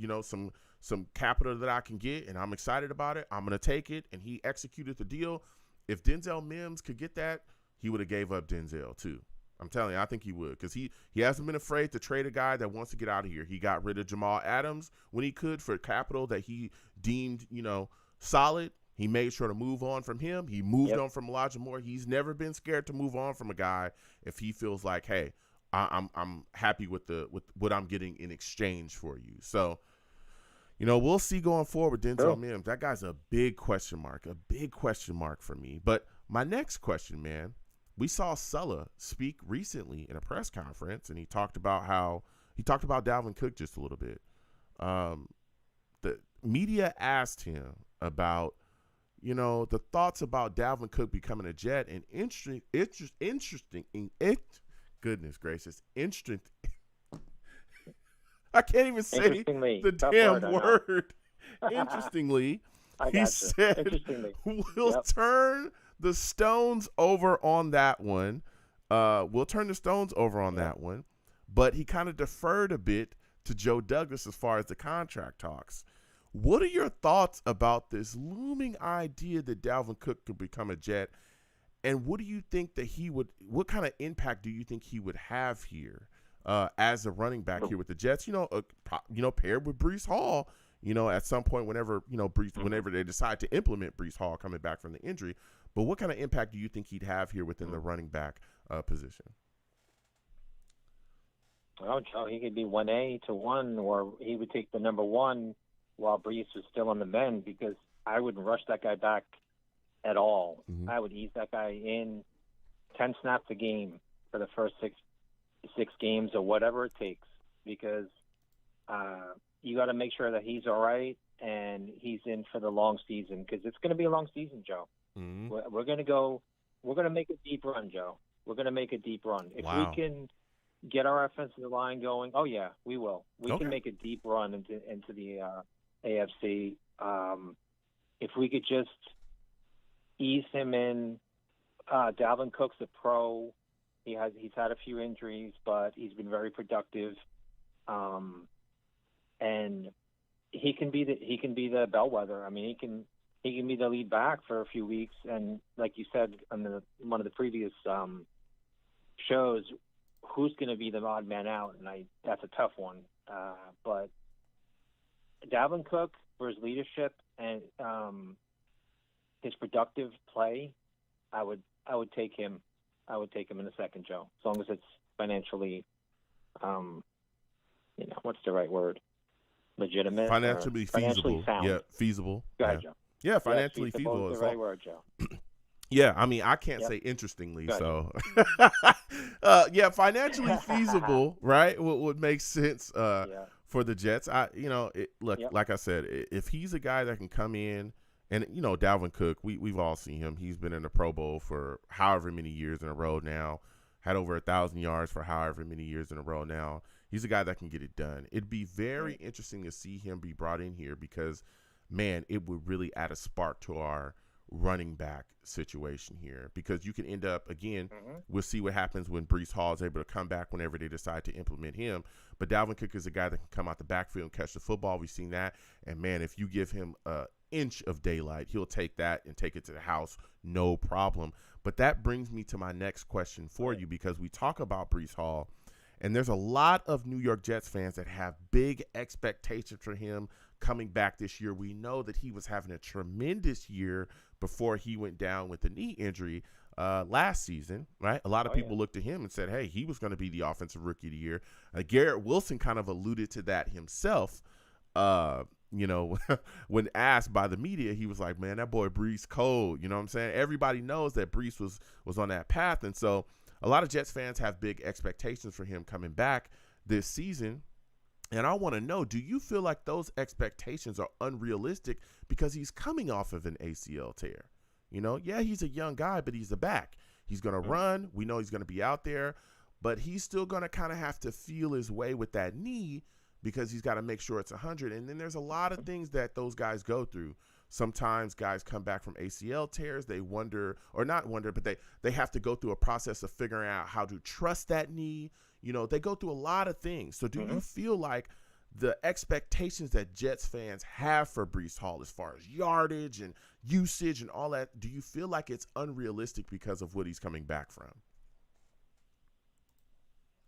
Speaker 1: some capital that I can get, and I'm excited about it, I'm going to take it, and he executed the deal. If Denzel Mims could get that, he would have gave up Denzel too. I'm telling you, I think he would, because he hasn't been afraid to trade a guy that wants to get out of here. He got rid of Jamal Adams when he could for capital that he deemed, solid. He made sure to move on from him. He moved on from Elijah Moore. He's never been scared to move on from a guy if he feels like, hey, I'm happy with what I'm getting in exchange for you. So, we'll see going forward with Denzel Mims. That guy's a big question mark for me. But my next question, man, we saw Sulla speak recently in a press conference, and he talked about Dalvin Cook just a little bit. The media asked him about, the thoughts about Dalvin Cook becoming a Jet, and goodness gracious, I can't even say the damn word. Interestingly, he said, we'll turn the stones over on that one. That one. But he kind of deferred a bit to Joe Douglas as far as the contract talks. What are your thoughts about this looming idea that Dalvin Cook could become a Jet? And what do you think that what kind of impact do you think he would have here as a running back here with the Jets? Paired with Breece Hall, at some point whenever they decide to implement Breece Hall coming back from the injury. But what kind of impact do you think he'd have here within the running back position?
Speaker 4: Oh, Joe, he could be 1A to 1, or he would take the number 1 while Breece was still on the mend, because I wouldn't rush that guy back at all. Mm-hmm. I would ease that guy in 10 snaps a game for the first six games or whatever it takes, because you got to make sure that he's all right and he's in for the long season, because it's going to be a long season, Joe. Mm-hmm. We're going to make a deep run, Joe. We're going to make a deep run. If we can get our offensive line going, oh, yeah, we will. We can make a deep run into the AFC. If we could just ease him in. Dalvin Cook's a pro. He's had a few injuries, but he's been very productive. And he can be the bellwether. I mean, he can be the lead back for a few weeks. And like you said on one of the previous shows, who's going to be the odd man out? And that's a tough one. But Dalvin Cook, for his leadership and his productive play, I would take him. I would take him in a second, Joe, as long as it's financially, what's the right word? Legitimate.
Speaker 1: Financially feasible.
Speaker 4: Sound.
Speaker 1: Yeah, feasible.
Speaker 4: Go ahead, Joe.
Speaker 1: Yeah, financially feasible.
Speaker 4: Is the right word, Joe.
Speaker 1: Yeah, I mean, I can't say interestingly, so. Financially feasible, right? Would make sense for the Jets. Like I said, if he's a guy that can come in, and, Dalvin Cook, we've all seen him. He's been in the Pro Bowl for however many years in a row now, had over 1,000 yards for however many years in a row now. He's a guy that can get it done. It'd be very interesting to see him be brought in here because, man, it would really add a spark to our running back situation here, because you can end up, again, we'll see what happens when Breece Hall is able to come back whenever they decide to implement him. But Dalvin Cook is a guy that can come out the backfield and catch the football. We've seen that. And, man, if you give him an inch of daylight, he'll take that and take it to the house, no problem. But that brings me to my next question for you, because we talk about Breece Hall, And there's a lot of New York Jets fans that have big expectations for him coming back this year. We know that he was having a tremendous year before he went down with the knee injury last season, right? A lot of people looked at him and said, hey, he was going to be the offensive rookie of the year. Garrett Wilson kind of alluded to that himself. When asked by the media, he was like, man, that boy Brees cold. You know what I'm saying? Everybody knows that Brees was on that path. And so a lot of Jets fans have big expectations for him coming back this season. And I want to know, do you feel like those expectations are unrealistic because he's coming off of an ACL tear? Yeah, he's a young guy, but he's a back. He's going to run. We know he's going to be out there, but he's still going to kind of have to feel his way with that knee because he's got to make sure it's 100. And then there's a lot of things that those guys go through. Sometimes guys come back from ACL tears. They wonder, or not wonder, but they have to go through a process of figuring out how to trust that knee. They go through a lot of things. So do you feel like the expectations that Jets fans have for Breece Hall as far as yardage and usage and all that, do you feel like it's unrealistic because of what he's coming back from?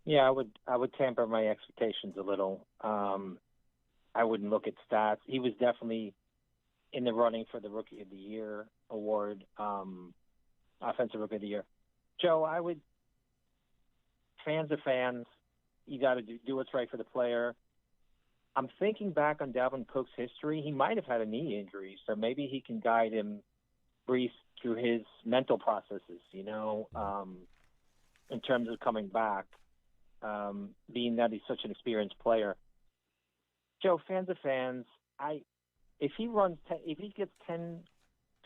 Speaker 4: Yeah, I would temper my expectations a little. I wouldn't look at stats. He was definitely in the running for the Rookie of the Year award, Offensive Rookie of the Year. Joe, fans are fans. You got to do what's right for the player. I'm thinking back on Dalvin Cook's history. He might have had a knee injury, so maybe he can guide Breece through his mental processes, in terms of coming back, being that he's such an experienced player. Joe, fans are fans. If he gets 10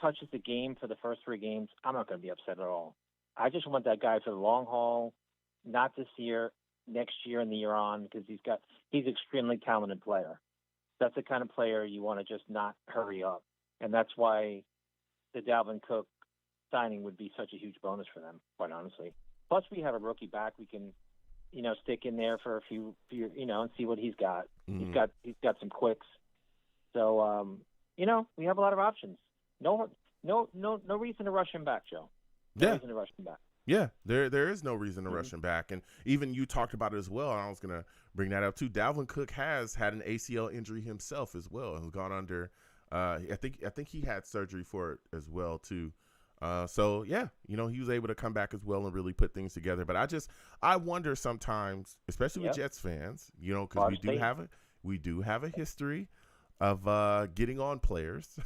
Speaker 4: touches a game for the first 3 games, I'm not going to be upset at all. I just want that guy for the long haul, not this year, next year and the year on, because he's an extremely talented player. That's the kind of player you want to just not hurry up. And that's why the Dalvin Cook signing would be such a huge bonus for them, quite honestly. Plus, we have a rookie back we can, stick in there for a few, and see what he's got. He's got some quicks. So, we have a lot of options. No reason to rush him back, Joe. No reason to rush him back.
Speaker 1: Yeah, there is no reason to rush him back. And even you talked about it as well, and I was going to bring that up too. Dalvin Cook has had an ACL injury himself as well and gone under I think he had surgery for it as well too. So yeah, he was able to come back as well and really put things together. But I wonder sometimes, especially with Jets fans, because we do have a history of getting on players.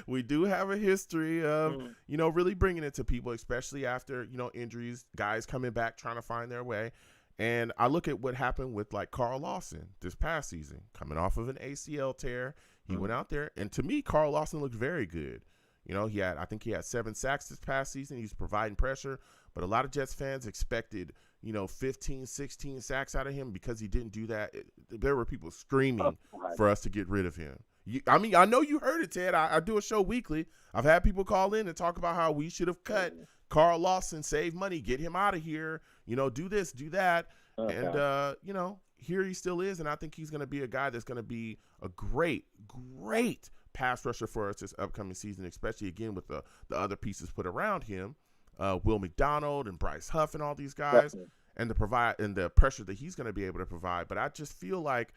Speaker 1: We do have a history of, really bringing it to people, especially after, injuries, guys coming back, trying to find their way. And I look at what happened with like Carl Lawson this past season, coming off of an ACL tear. He went out there, and to me, Carl Lawson looked very good. I think he had 7 sacks this past season. He's providing pressure, but a lot of Jets fans expected, 15, 16 sacks out of him because he didn't do that. There were people screaming for us to get rid of him. I know you heard it, Ted. I do a show weekly. I've had people call in and talk about how we should have cut Carl Lawson, save money, get him out of here, do this, do that. And, here he still is, and I think he's going to be a guy that's going to be a great, great pass rusher for us this upcoming season, especially, again, with the other pieces put around him, Will McDonald and Bryce Huff and all these guys, and the pressure that he's going to be able to provide. But I just feel like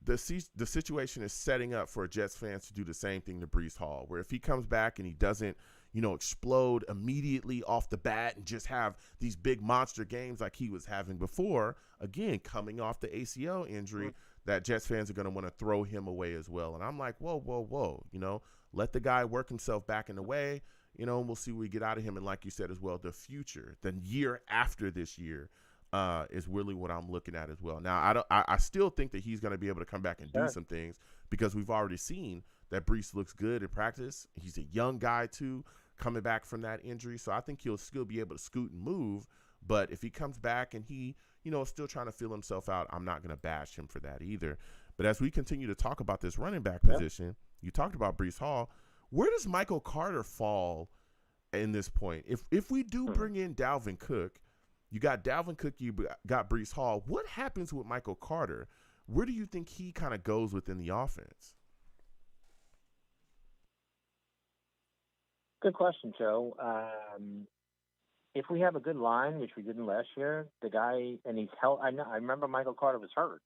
Speaker 1: the situation is setting up for Jets fans to do the same thing to Breece Hall, where if he comes back and he doesn't, explode immediately off the bat and just have these big monster games like he was having before, again, coming off the ACL injury, that Jets fans are going to want to throw him away as well. And I'm like, whoa, let the guy work himself back in the way, and we'll see what we get out of him. And like you said as well, the future, the year after this year, is really what I'm looking at as well. Now, I still think that he's going to be able to come back and do some things because we've already seen that Breece looks good in practice. He's a young guy too, coming back from that injury. So I think he'll still be able to scoot and move. But if he comes back and he, is still trying to feel himself out, I'm not going to bash him for that either. But as we continue to talk about this running back position, you talked about Breece Hall. Where does Michael Carter fall in this point? If we do bring in Dalvin Cook, you got Dalvin Cook, you got Breece Hall. What happens with Michael Carter? Where do you think he kind of goes within the offense?
Speaker 4: Good question, Joe. if we have a good line, which we didn't last year, the guy, and he's held. I remember Michael Carter was hurt,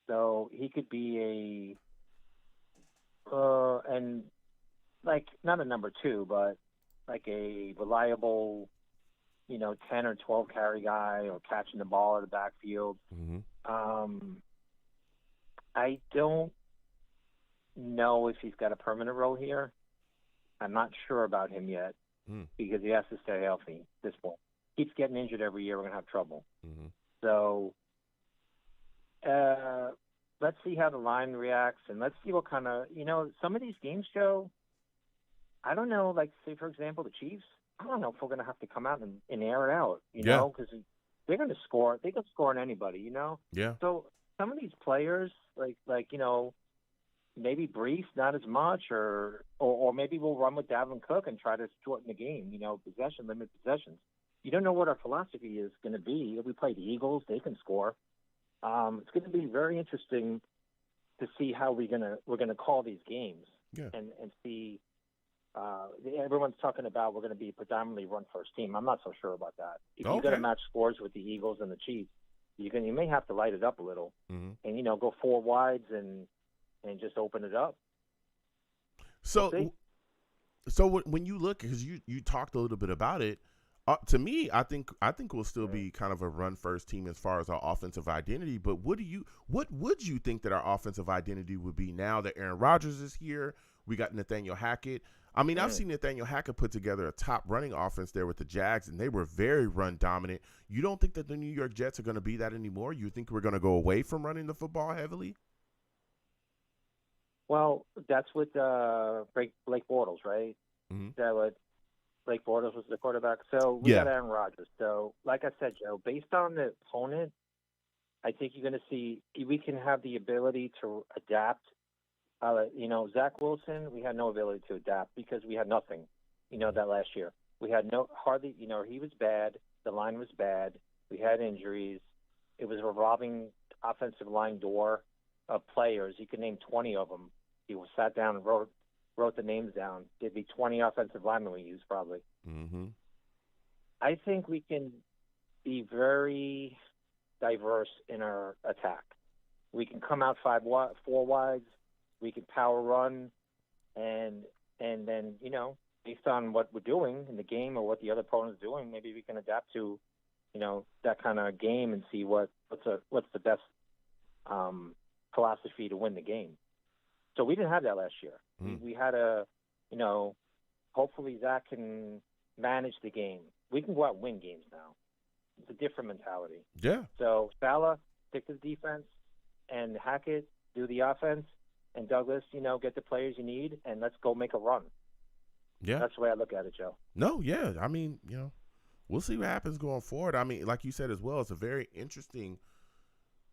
Speaker 4: so he could be and like not a number 2, but like a reliable, 10 or 12 carry guy or catching the ball at the backfield. I don't know if he's got a permanent role here. I'm not sure about him yet because he has to stay healthy at this point. Keeps getting injured every year. We're going to have trouble. So let's see how the line reacts, and let's see what kind of, some of these games, Joe, I don't know, like, say, for example, the Chiefs, I don't know if we're going to have to come out and air it out, know, because they're going to score. They can score on anybody,
Speaker 1: Yeah.
Speaker 4: So some of these players, like maybe Brees, not as much, or maybe we'll run with Dalvin Cook and try to shorten the game, limit possessions. You don't know what our philosophy is going to be. If we play the Eagles, they can score. It's going to be very interesting to see how we're gonna call these games and see. Everyone's talking about we're going to be predominantly run first team. I'm not so sure about that. If you're going to match scores with the Eagles and the Chiefs, you may have to light it up a little and go 4 wides and just open it up.
Speaker 1: So when you look, because you talked a little bit about it, to me, I think we'll still be kind of a run first team as far as our offensive identity. But what would you think that our offensive identity would be now that Aaron Rodgers is here? We got Nathaniel Hackett. I mean, I've seen Nathaniel Hackett put together a top running offense there with the Jags, and they were very run dominant. You don't think that the New York Jets are going to be that anymore? You think we're going to go away from running the football heavily?
Speaker 4: Well, that's with Blake Bortles, right? That what Blake Bortles was the quarterback. So we got Aaron Rodgers. So, like I said, Joe, based on the opponent, I think you're going to see we can have the ability to adapt. Zach Wilson, we had no ability to adapt because we had nothing, that last year. We had hardly, he was bad. The line was bad. We had injuries. It was a revolving offensive line door of players. You could name 20 of them. He sat down and wrote the names down. There'd be 20 offensive linemen we used probably. I think we can be very diverse in our attack. We can come out 4 wides. We can power run, and then based on what we're doing in the game or what the other opponent's doing, maybe we can adapt to that kind of game and see what's the best philosophy to win the game. So we didn't have that last year. We had hopefully Zach can manage the game. We can go out and win games now. It's a different mentality.
Speaker 1: Yeah.
Speaker 4: So Salah, stick to the defense, and Hackett, do the offense. And Douglas, get the players you need, and let's go make a run. Yeah. That's the way I look at it, Joe.
Speaker 1: No, yeah. I mean, we'll see what happens going forward. I mean, like you said as well, it's a very interesting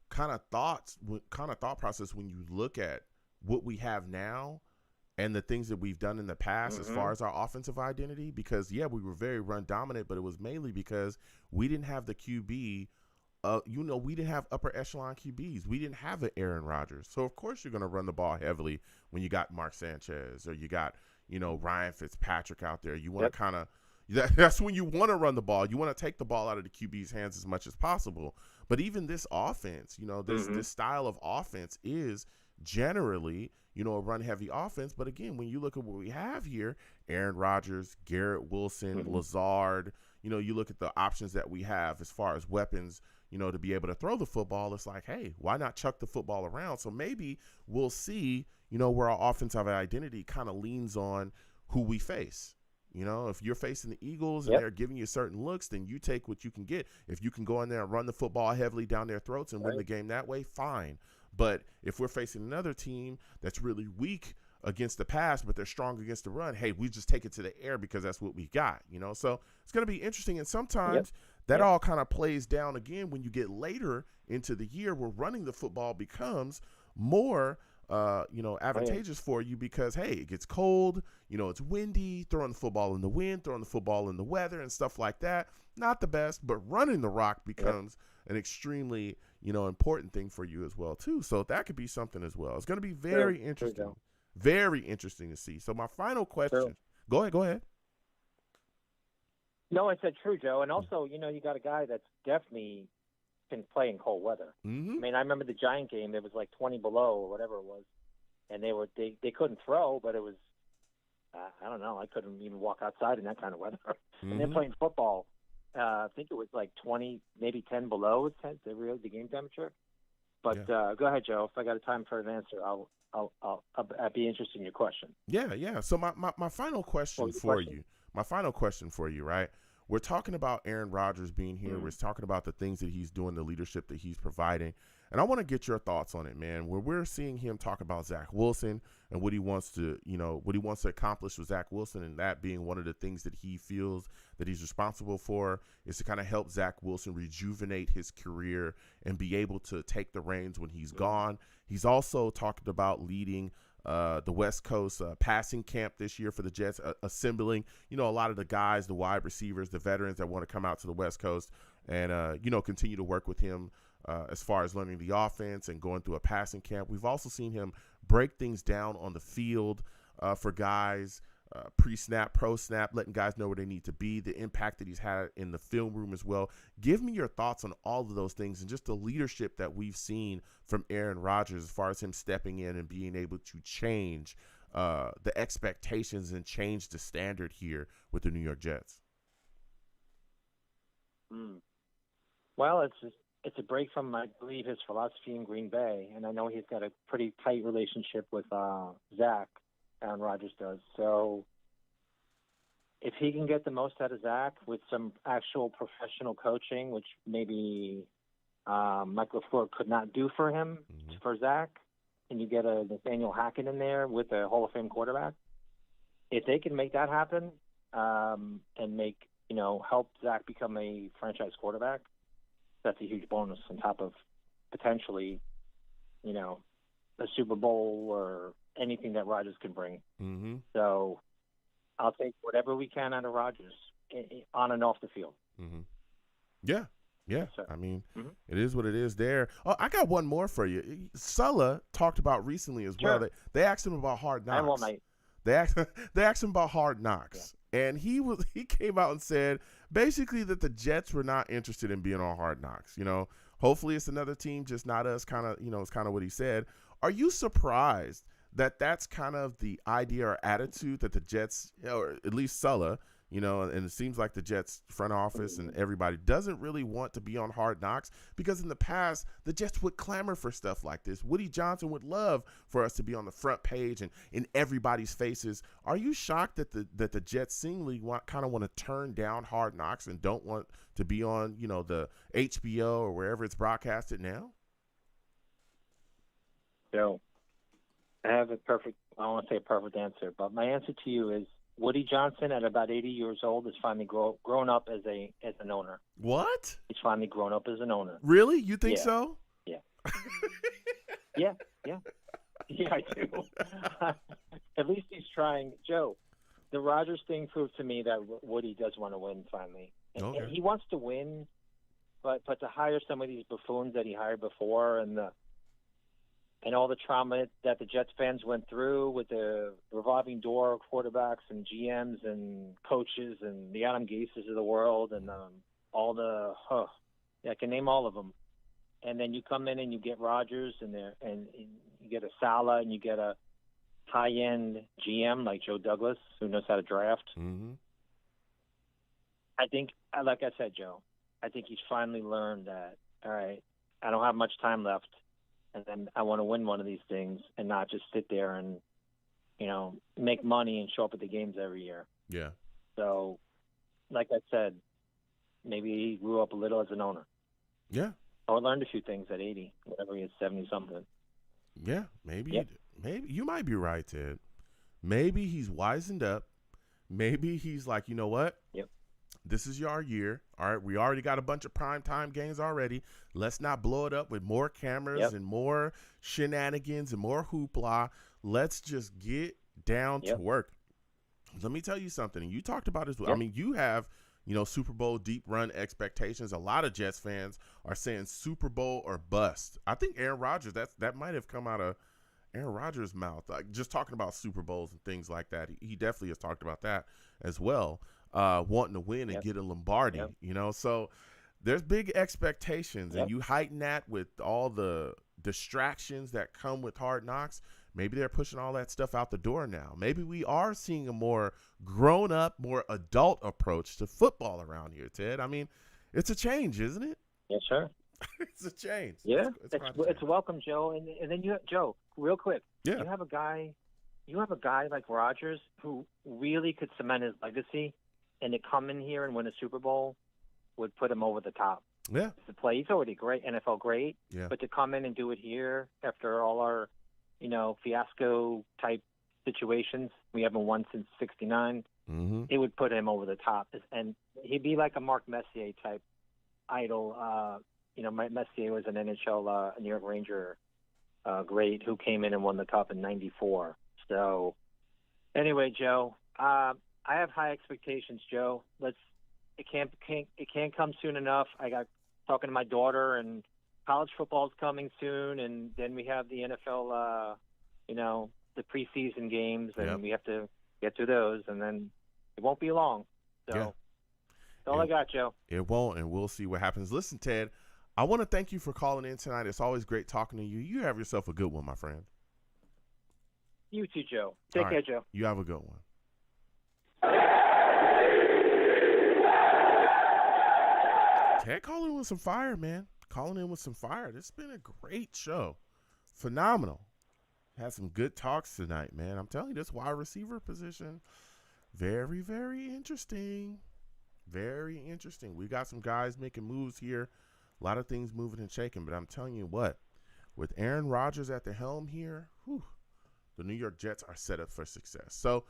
Speaker 1: kind of thought process when you look at what we have now and the things that we've done in the past as far as our offensive identity. Because, we were very run dominant, but it was mainly because we didn't have the QB. We didn't have upper echelon QBs. We didn't have an Aaron Rodgers. So, of course, you're going to run the ball heavily when you got Mark Sanchez or you got, Ryan Fitzpatrick out there. You want to kind of – that's when you want to run the ball. You want to take the ball out of the QB's hands as much as possible. But even this offense, this style of offense is generally, a run-heavy offense. But, again, when you look at what we have here, Aaron Rodgers, Garrett Wilson, Lazard, you look at the options that we have as far as weapons – to be able to throw the football, it's like, hey, why not chuck the football around? So maybe we'll see, where our offensive identity kind of leans on who we face. If you're facing the Eagles and they're giving you certain looks, then you take what you can get. If you can go in there and run the football heavily down their throats and win the game that way, fine. But if we're facing another team that's really weak against the pass, but they're strong against the run, hey, we just take it to the air because that's what we got, So it's going to be interesting. And sometimes that all kind of plays down again when you get later into the year where running the football becomes more, advantageous for you because, hey, it gets cold, it's windy, throwing the football in the wind, throwing the football in the weather and stuff like that. Not the best, but running the rock becomes an extremely, important thing for you as well, too. So that could be something as well. It's going to be very interesting. Very interesting to see. So my final question. Go ahead.
Speaker 4: No, I said true, Joe. And also, you got a guy that's definitely can play in cold weather.
Speaker 1: Mm-hmm.
Speaker 4: I mean, I remember the Giant game. It was like 20 below or whatever it was, and they couldn't throw, but it was I don't know. I couldn't even walk outside in that kind of weather.
Speaker 1: Mm-hmm.
Speaker 4: And they're playing football. I think it was like 20, maybe 10 below the game temperature. But go ahead, Joe. If I got a time for an answer, I'd be interested in your question.
Speaker 1: Yeah. So my final question for you. My final question for you, right? We're talking about Aaron Rodgers being here. Mm-hmm. We're talking about the things that he's doing, the leadership that he's providing. And I want to get your thoughts on it, man. Where we're seeing him talk about Zach Wilson and what he wants to accomplish with Zach Wilson, and that being one of the things that he feels that he's responsible for is to kind of help Zach Wilson rejuvenate his career and be able to take the reins when he's gone. He's also talked about leading the West Coast passing camp this year for the Jets, assembling, a lot of the guys, the wide receivers, the veterans that want to come out to the West Coast and, continue to work with him as far as learning the offense and going through a passing camp. We've also seen him break things down on the field for guys, pre-snap, pro-snap, letting guys know where they need to be, the impact that he's had in the film room as well. Give me your thoughts on all of those things and just the leadership that we've seen from Aaron Rodgers as far as him stepping in and being able to change the expectations and change the standard here with the New York Jets.
Speaker 4: Well, it's a break from, I believe, his philosophy in Green Bay, and I know he's got a pretty tight relationship with Zach. Aaron Rodgers does. So if he can get the most out of Zach with some actual professional coaching, which maybe Mike LaFleur could not do for him, for Zach, and you get a Nathaniel Hackett in there with a Hall of Fame quarterback, if they can make that happen and make, help Zach become a franchise quarterback, that's a huge bonus on top of potentially, a Super Bowl or anything that Rodgers can bring.
Speaker 1: Mm-hmm.
Speaker 4: So I'll take whatever we can out of Rodgers on and off the field.
Speaker 1: Mm-hmm. Yeah.
Speaker 4: Yes,
Speaker 1: I mean, It is what it is there. Oh, I got one more for you. Sulla talked about recently as well. They asked him about Hard Knocks. They asked him about Hard Knocks. Yeah. And he came out and said basically that the Jets were not interested in being on Hard Knocks. Hopefully it's another team, just not us, kind of, it's kind of what he said. Are you surprised that that's kind of the idea or attitude that the Jets, or at least Sulla, and it seems like the Jets front office and everybody doesn't really want to be on Hard Knocks, because in the past, the Jets would clamor for stuff like this. Woody Johnson would love for us to be on the front page and in everybody's faces. Are you shocked that the Jets seemingly kind of want to turn down Hard Knocks and don't want to be on, the HBO or wherever it's broadcasted now?
Speaker 4: No. I have I don't want to say a perfect answer, but my answer to you is Woody Johnson at about 80 years old is finally grown up as an owner.
Speaker 1: What?
Speaker 4: He's finally grown up as an owner.
Speaker 1: Really? You think so?
Speaker 4: Yeah. Yeah, I do. At least he's trying. Joe, the Rodgers thing proved to me that Woody does want to win finally. And he wants to win, but to hire some of these buffoons that he hired before and all the trauma that the Jets fans went through with the revolving door of quarterbacks and GMs and coaches and the Adam Gases of the world and all the I can name all of them. And then you come in and you get Rodgers and you get a Salah and you get a high-end GM like Joe Douglas who knows how to draft.
Speaker 1: Mm-hmm.
Speaker 4: I think, like I said, Joe, I think he's finally learned that, all right, I don't have much time left. And then I want to win one of these things and not just sit there and, make money and show up at the games every year.
Speaker 1: Yeah.
Speaker 4: So, like I said, maybe he grew up a little as an owner.
Speaker 1: Yeah.
Speaker 4: Or learned a few things at 80, whatever he is, 70-something.
Speaker 1: Yeah, maybe you might be right, Ted. Maybe he's wisened up. Maybe he's like, you know what?
Speaker 4: Yep.
Speaker 1: This is our year. All right, we already got a bunch of primetime games already. Let's not blow it up with more cameras and more shenanigans and more hoopla. Let's just get down to work. Let me tell you something. And you talked about this. I mean, you have, Super Bowl deep run expectations. A lot of Jets fans are saying Super Bowl or bust. I think Aaron Rodgers, that might have come out of Aaron Rodgers' mouth. Like just talking about Super Bowls and things like that. He definitely has talked about that as well. wanting to win and get a Lombardi.
Speaker 4: Yep.
Speaker 1: You know, so there's big expectations,
Speaker 4: Yep.
Speaker 1: and you heighten that with all the distractions that come with Hard Knocks. Maybe they're pushing all that stuff out the door now. Maybe we are seeing a more grown-up, more adult approach to football around here, Ted. I mean, it's a change, isn't it?
Speaker 4: Yes, sir.
Speaker 1: It's a change.
Speaker 4: Yeah,
Speaker 1: quite a
Speaker 4: it's
Speaker 1: change.
Speaker 4: welcome, Joe. And then Joe, real quick.
Speaker 1: Yeah.
Speaker 4: You have a guy like Rodgers who really could cement his legacy, and to come in here and win a Super Bowl would put him over the top.
Speaker 1: Yeah.
Speaker 4: To play, he's already great, NFL great.
Speaker 1: Yeah.
Speaker 4: But to come in and do it here after all our, fiasco type situations, we haven't won since '69.
Speaker 1: Mm-hmm.
Speaker 4: It would put him over the top, and he'd be like a Mark Messier type idol. Messier was an NHL New York Ranger great who came in and won the cup in '94. So, anyway, Joe, I have high expectations, Joe. It can't come soon enough. I got talking to my daughter, and college football's coming soon, and then we have the NFL, the preseason games, and we have to get through those, and then it won't be long. So that's all I got, Joe.
Speaker 1: It won't, and we'll see what happens. Listen, Ted, I want to thank you for calling in tonight. It's always great talking to you. You have yourself a good one, my friend.
Speaker 4: You too, Joe. Take care, Joe.
Speaker 1: You have a good one. Ted calling in with some fire, man. Calling in with some fire. This has been a great show. Phenomenal. Had some good talks tonight, man. I'm telling you, this wide receiver position, very, very interesting. Very interesting. We got some guys making moves here. A lot of things moving and shaking, but I'm telling you what, with Aaron Rodgers at the helm here, the New York Jets are set up for success. So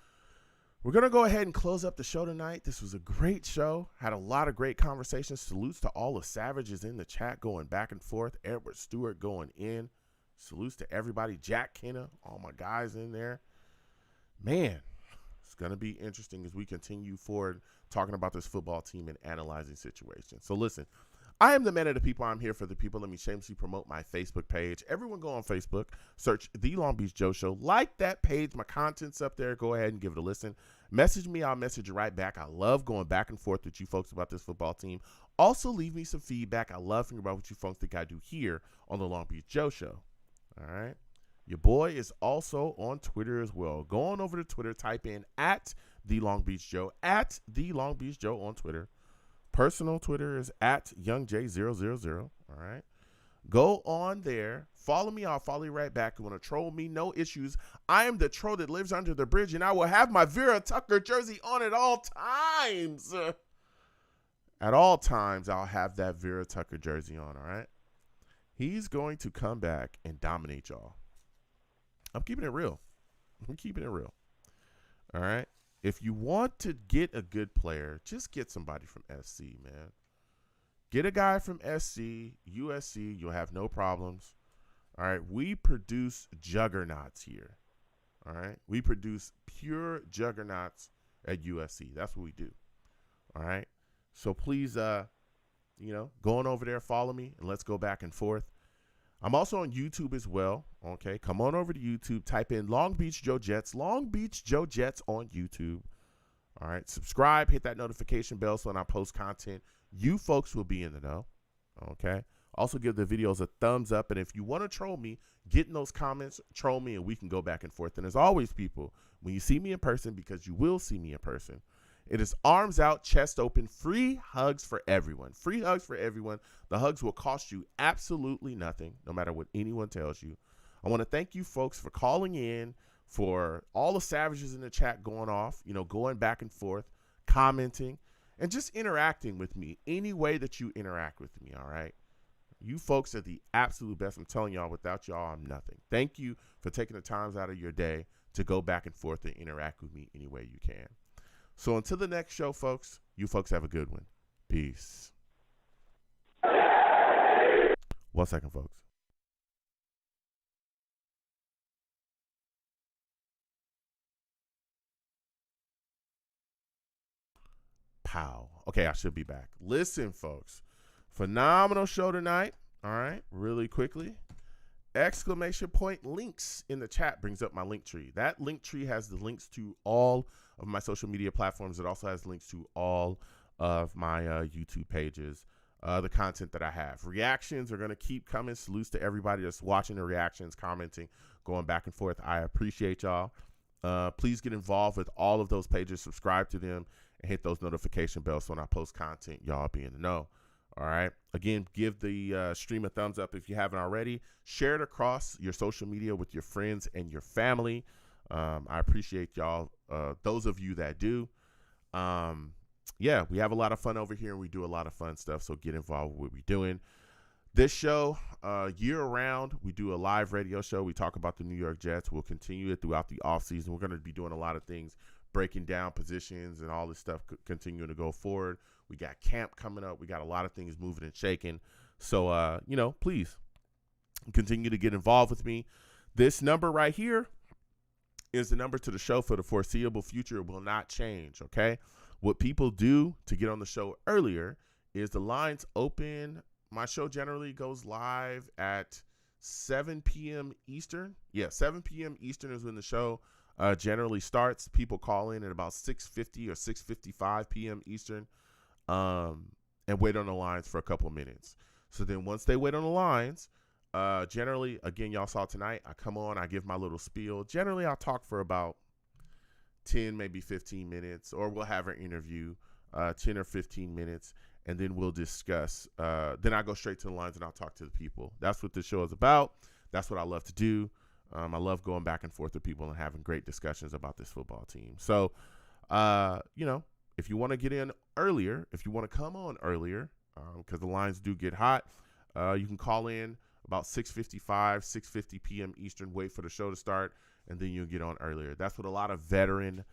Speaker 1: we're going to go ahead and close up the show tonight. This was a great show. Had a lot of great conversations. Salutes to all the savages in the chat going back and forth. Edward Stewart going in. Salutes to everybody. Jack Kenna, all my guys in there. Man, it's going to be interesting as we continue forward talking about this football team and analyzing situations. So listen, I am the man of the people. I'm here for the people. Let me shamelessly promote my Facebook page. Everyone go on Facebook, search The Long Beach Joe Show. Like that page. My content's up there. Go ahead and give it a listen. Message me. I'll message you right back. I love going back and forth with you folks about this football team. Also, leave me some feedback. I love hearing about what you folks think I do here on The Long Beach Joe Show. All right. Your boy is also on Twitter as well. Go on over to Twitter. Type in at The Long Beach Joe. At The Long Beach Joe on Twitter. Personal Twitter is at YoungJ000. All right. Go on there. Follow me. I'll follow you right back. You want to troll me? No issues. I am the troll that lives under the bridge, and I will have my Vera Tucker jersey on at all times. At all times, I'll have that Vera Tucker jersey on. All right. He's going to come back and dominate y'all. I'm keeping it real. I'm keeping it real. All right. If you want to get a good player, just get somebody from SC, man. Get a guy from SC, USC. You'll have no problems. All right. We produce juggernauts here. All right. We produce pure juggernauts at USC. That's what we do. All right. So please, go on over there, follow me, and let's go back and forth. I'm also on YouTube as well. Okay, come on over to YouTube. Type in Long Beach Joe Jets. Long Beach Joe Jets on YouTube. All right, subscribe. Hit that notification bell so when I post content, you folks will be in the know. Okay. Also give the videos a thumbs up. And if you want to troll me, get in those comments, troll me, and we can go back and forth. And as always, people, when you see me in person, because you will see me in person, it is arms out, chest open, free hugs for everyone. Free hugs for everyone. The hugs will cost you absolutely nothing, no matter what anyone tells you. I want to thank you folks for calling in, for all the savages in the chat going off, going back and forth, commenting, and just interacting with me any way that you interact with me, all right? You folks are the absolute best. I'm telling y'all, without y'all, I'm nothing. Thank you for taking the times out of your day to go back and forth and interact with me any way you can. So until the next show, folks, you folks have a good one. Peace. 1 second, folks. Pow. Okay, I should be back. Listen, folks. Phenomenal show tonight. All right, really quickly. Exclamation point links in the chat brings up my link tree. That link tree has the links to all of my social media platforms. It also has links to all of my YouTube pages, the content that I have. Reactions are going to keep coming. Salutes to everybody that's watching the reactions, commenting, going back and forth. I appreciate y'all. Please get involved with all of those pages, subscribe to them, and hit those notification bells so when I post content, y'all be in the know. All right. Again, give the stream a thumbs up if you haven't already. Share it across your social media with your friends and your family. I appreciate y'all, those of you that do. Yeah, we have a lot of fun over here, and we do a lot of fun stuff, so get involved with what we're doing. This show, year-round, we do a live radio show. We talk about the New York Jets. We'll continue it throughout the offseason. We're going to be doing a lot of things, breaking down positions and all this stuff, continuing to go forward. We got camp coming up. We got a lot of things moving and shaking. So, please continue to get involved with me. This number right here is the number to the show for the foreseeable future. It will not change, okay? What people do to get on the show earlier is the lines open. My show generally goes live at 7 p.m. Eastern. Yeah, 7 p.m. Eastern is when the show generally starts. People call in at about 6:50 or 6:55 p.m. Eastern and wait on the lines for a couple of minutes. So then once they wait on the lines, generally, again, y'all saw tonight, I come on, I give my little spiel. Generally, I'll talk for about 10, maybe 15 minutes, or we'll have an interview, 10 or 15 minutes, and then we'll discuss. Then I go straight to the lines and I'll talk to the people. That's what this show is about. That's what I love to do. I love going back and forth with people and having great discussions about this football team. So, if you want to get in earlier, if you want to come on earlier, because the lines do get hot, you can call in about 6:55, 6:50 p.m. Eastern, wait for the show to start, and then you'll get on earlier. That's what a lot of veteran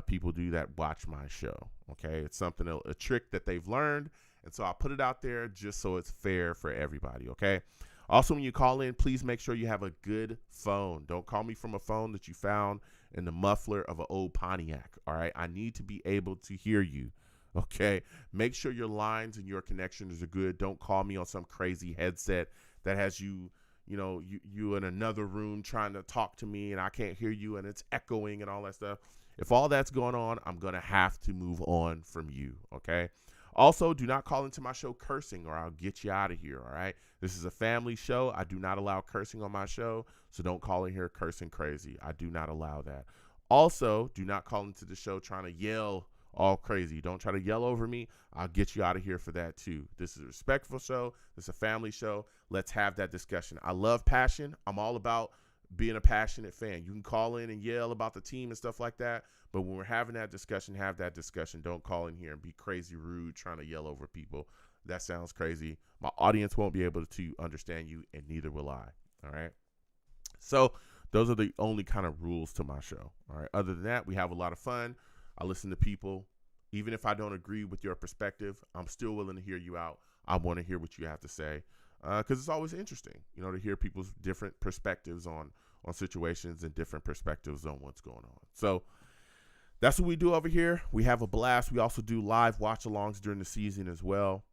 Speaker 1: people do that watch my show, okay? It's something, a trick that they've learned, and so I'll put it out there just so it's fair for everybody, okay? Also, when you call in, please make sure you have a good phone. Don't call me from a phone that you found in the muffler of an old Pontiac, all right? I need to be able to hear you, okay? Make sure your lines and your connections are good. Don't call me on some crazy headset that has you in another room trying to talk to me and I can't hear you and it's echoing and all that stuff. If all that's going on, I'm going to have to move on from you, okay? Also, do not call into my show cursing or I'll get you out of here, all right? This is a family show. I do not allow cursing on my show, so don't call in here cursing crazy. I do not allow that. Also, do not call into the show trying to yell all crazy. Don't try to yell over me. I'll get you out of here for that too. This is a respectful show. This is a family show. Let's have that discussion. I love passion. I'm all about being a passionate fan. You can call in and yell about the team and stuff like that, but when we're having that discussion, have that discussion. Don't call in here and be crazy rude trying to yell over people. That sounds crazy. My audience won't be able to understand you, and neither will I. All right? So those are the only kind of rules to my show. All right? Other than that, we have a lot of fun. I listen to people. Even if I don't agree with your perspective, I'm still willing to hear you out. I want to hear what you have to say because it's always interesting, to hear people's different perspectives on situations and different perspectives on what's going on. So that's what we do over here. We have a blast. We also do live watch-alongs during the season as well.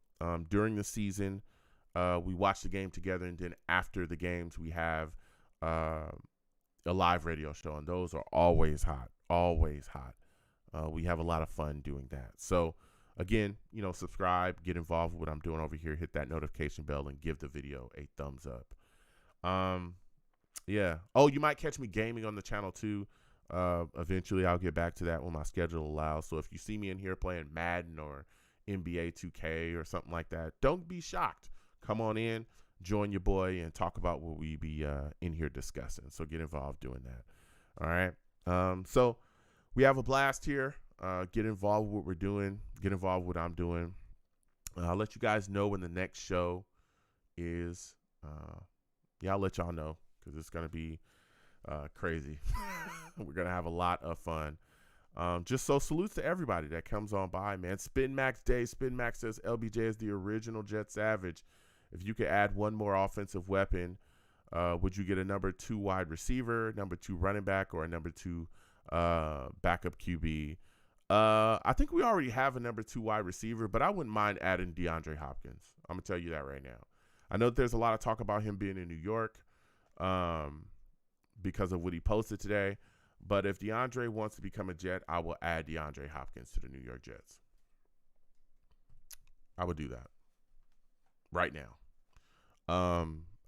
Speaker 1: During the season, we watch the game together, and then after the games, we have a live radio show, and those are always hot, always hot. We have a lot of fun doing that. So, again, subscribe, get involved with what I'm doing over here, hit that notification bell, and give the video a thumbs up. Yeah. Oh, you might catch me gaming on the channel, too. Eventually, I'll get back to that when my schedule allows. So, if you see me in here playing Madden or NBA 2K or something like that, don't be shocked. Come on in, join your boy, and talk about what we be in here discussing. So, get involved doing that. All right. So, we have a blast here. Get involved with what we're doing. Get involved with what I'm doing. I'll let you guys know when the next show is. I'll let y'all know because it's going to be crazy. We're going to have a lot of fun. Just so salutes to everybody that comes on by, man. Spin Max Day. Spin Max says LBJ is the original Jet Savage. If you could add one more offensive weapon, would you get a number 2 wide receiver, number 2 running back, or a number 2 backup QB? I think we already have a number 2 wide receiver, but I wouldn't mind adding DeAndre Hopkins. I'm going to tell you that right now. I know that there's a lot of talk about him being in New York because of what he posted today, But if DeAndre wants to become a Jet, I will add DeAndre Hopkins to the New York Jets. I would do that right now.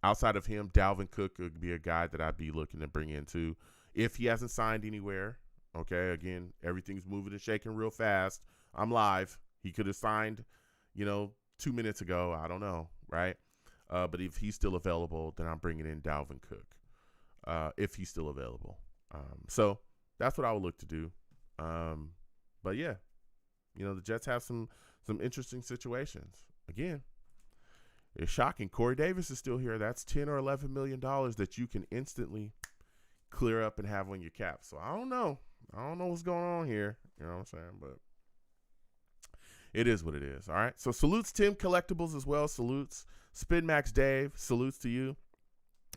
Speaker 1: Outside of him, Dalvin Cook would be a guy that I'd be looking to bring in too. If he hasn't signed anywhere, okay, again, everything's moving and shaking real fast. I'm live. He could have signed, 2 minutes ago. I don't know, right? But if he's still available, then I'm bringing in Dalvin Cook, if he's still available. So that's what I would look to do. But, yeah, the Jets have some interesting situations. Again, it's shocking. Corey Davis is still here. That's $10 or $11 million that you can instantly clear up and have on your cap. So I don't know. I don't know what's going on here. You know what I'm saying? But it is what it is. All right. So salutes Tim Collectibles as well. Salutes Spin Max Dave. Salutes to you.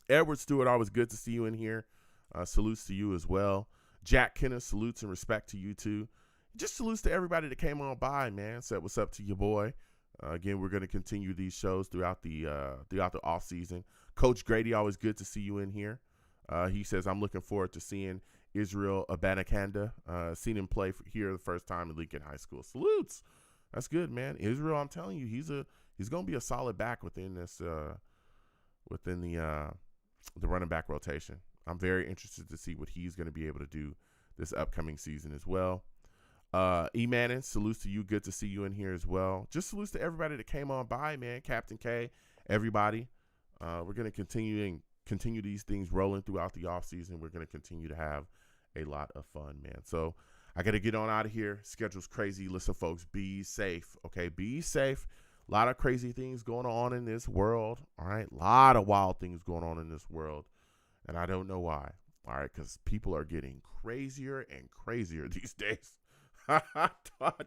Speaker 1: Edward Stewart, always good to see you in here. Salutes to you as well. Jack Kenneth, salutes and respect to you too. Just salutes to everybody that came on by, man. Said what's up to your boy. Again, we're going to continue these shows throughout the off season. Coach Grady, always good to see you in here. He says, I'm looking forward to seeing Israel Abanikanda. Seen him play here the first time in Lincoln High School. Salutes. That's good, man. Israel, I'm telling you, he's going to be a solid back within this within the running back rotation. I'm very interested to see what he's going to be able to do this upcoming season as well. E Manning, salutes to you. Good to see you in here as well. Just salutes to everybody that came on by, man. Captain K, everybody. We're going to continue these things rolling throughout the off season. We're going to continue to have a lot of fun, man. So I got to get on out of here. Schedule's crazy. Listen, folks, be safe. Okay, be safe. A lot of crazy things going on in this world. All right, a lot of wild things going on in this world, and I don't know why. All right, because people are getting crazier and crazier these days. I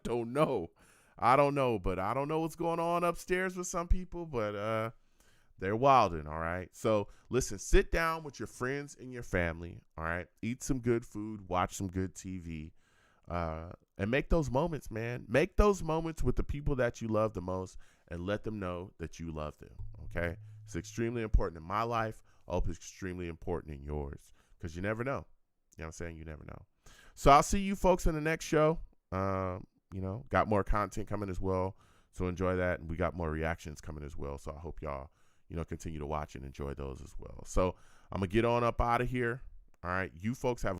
Speaker 1: don't know, but I don't know what's going on upstairs with some people, but they're wilding, all right? So, listen, sit down with your friends and your family, all right? Eat some good food, watch some good TV, and make those moments, man. Make those moments with the people that you love the most and let them know that you love them, okay? It's extremely important in my life. I hope it's extremely important in yours because you never know. You know what I'm saying? You never know. So I'll see you folks in the next show. Got more content coming as well. So enjoy that. And we got more reactions coming as well. So I hope y'all, continue to watch and enjoy those as well. So I'm going to get on up out of here. All right. You folks have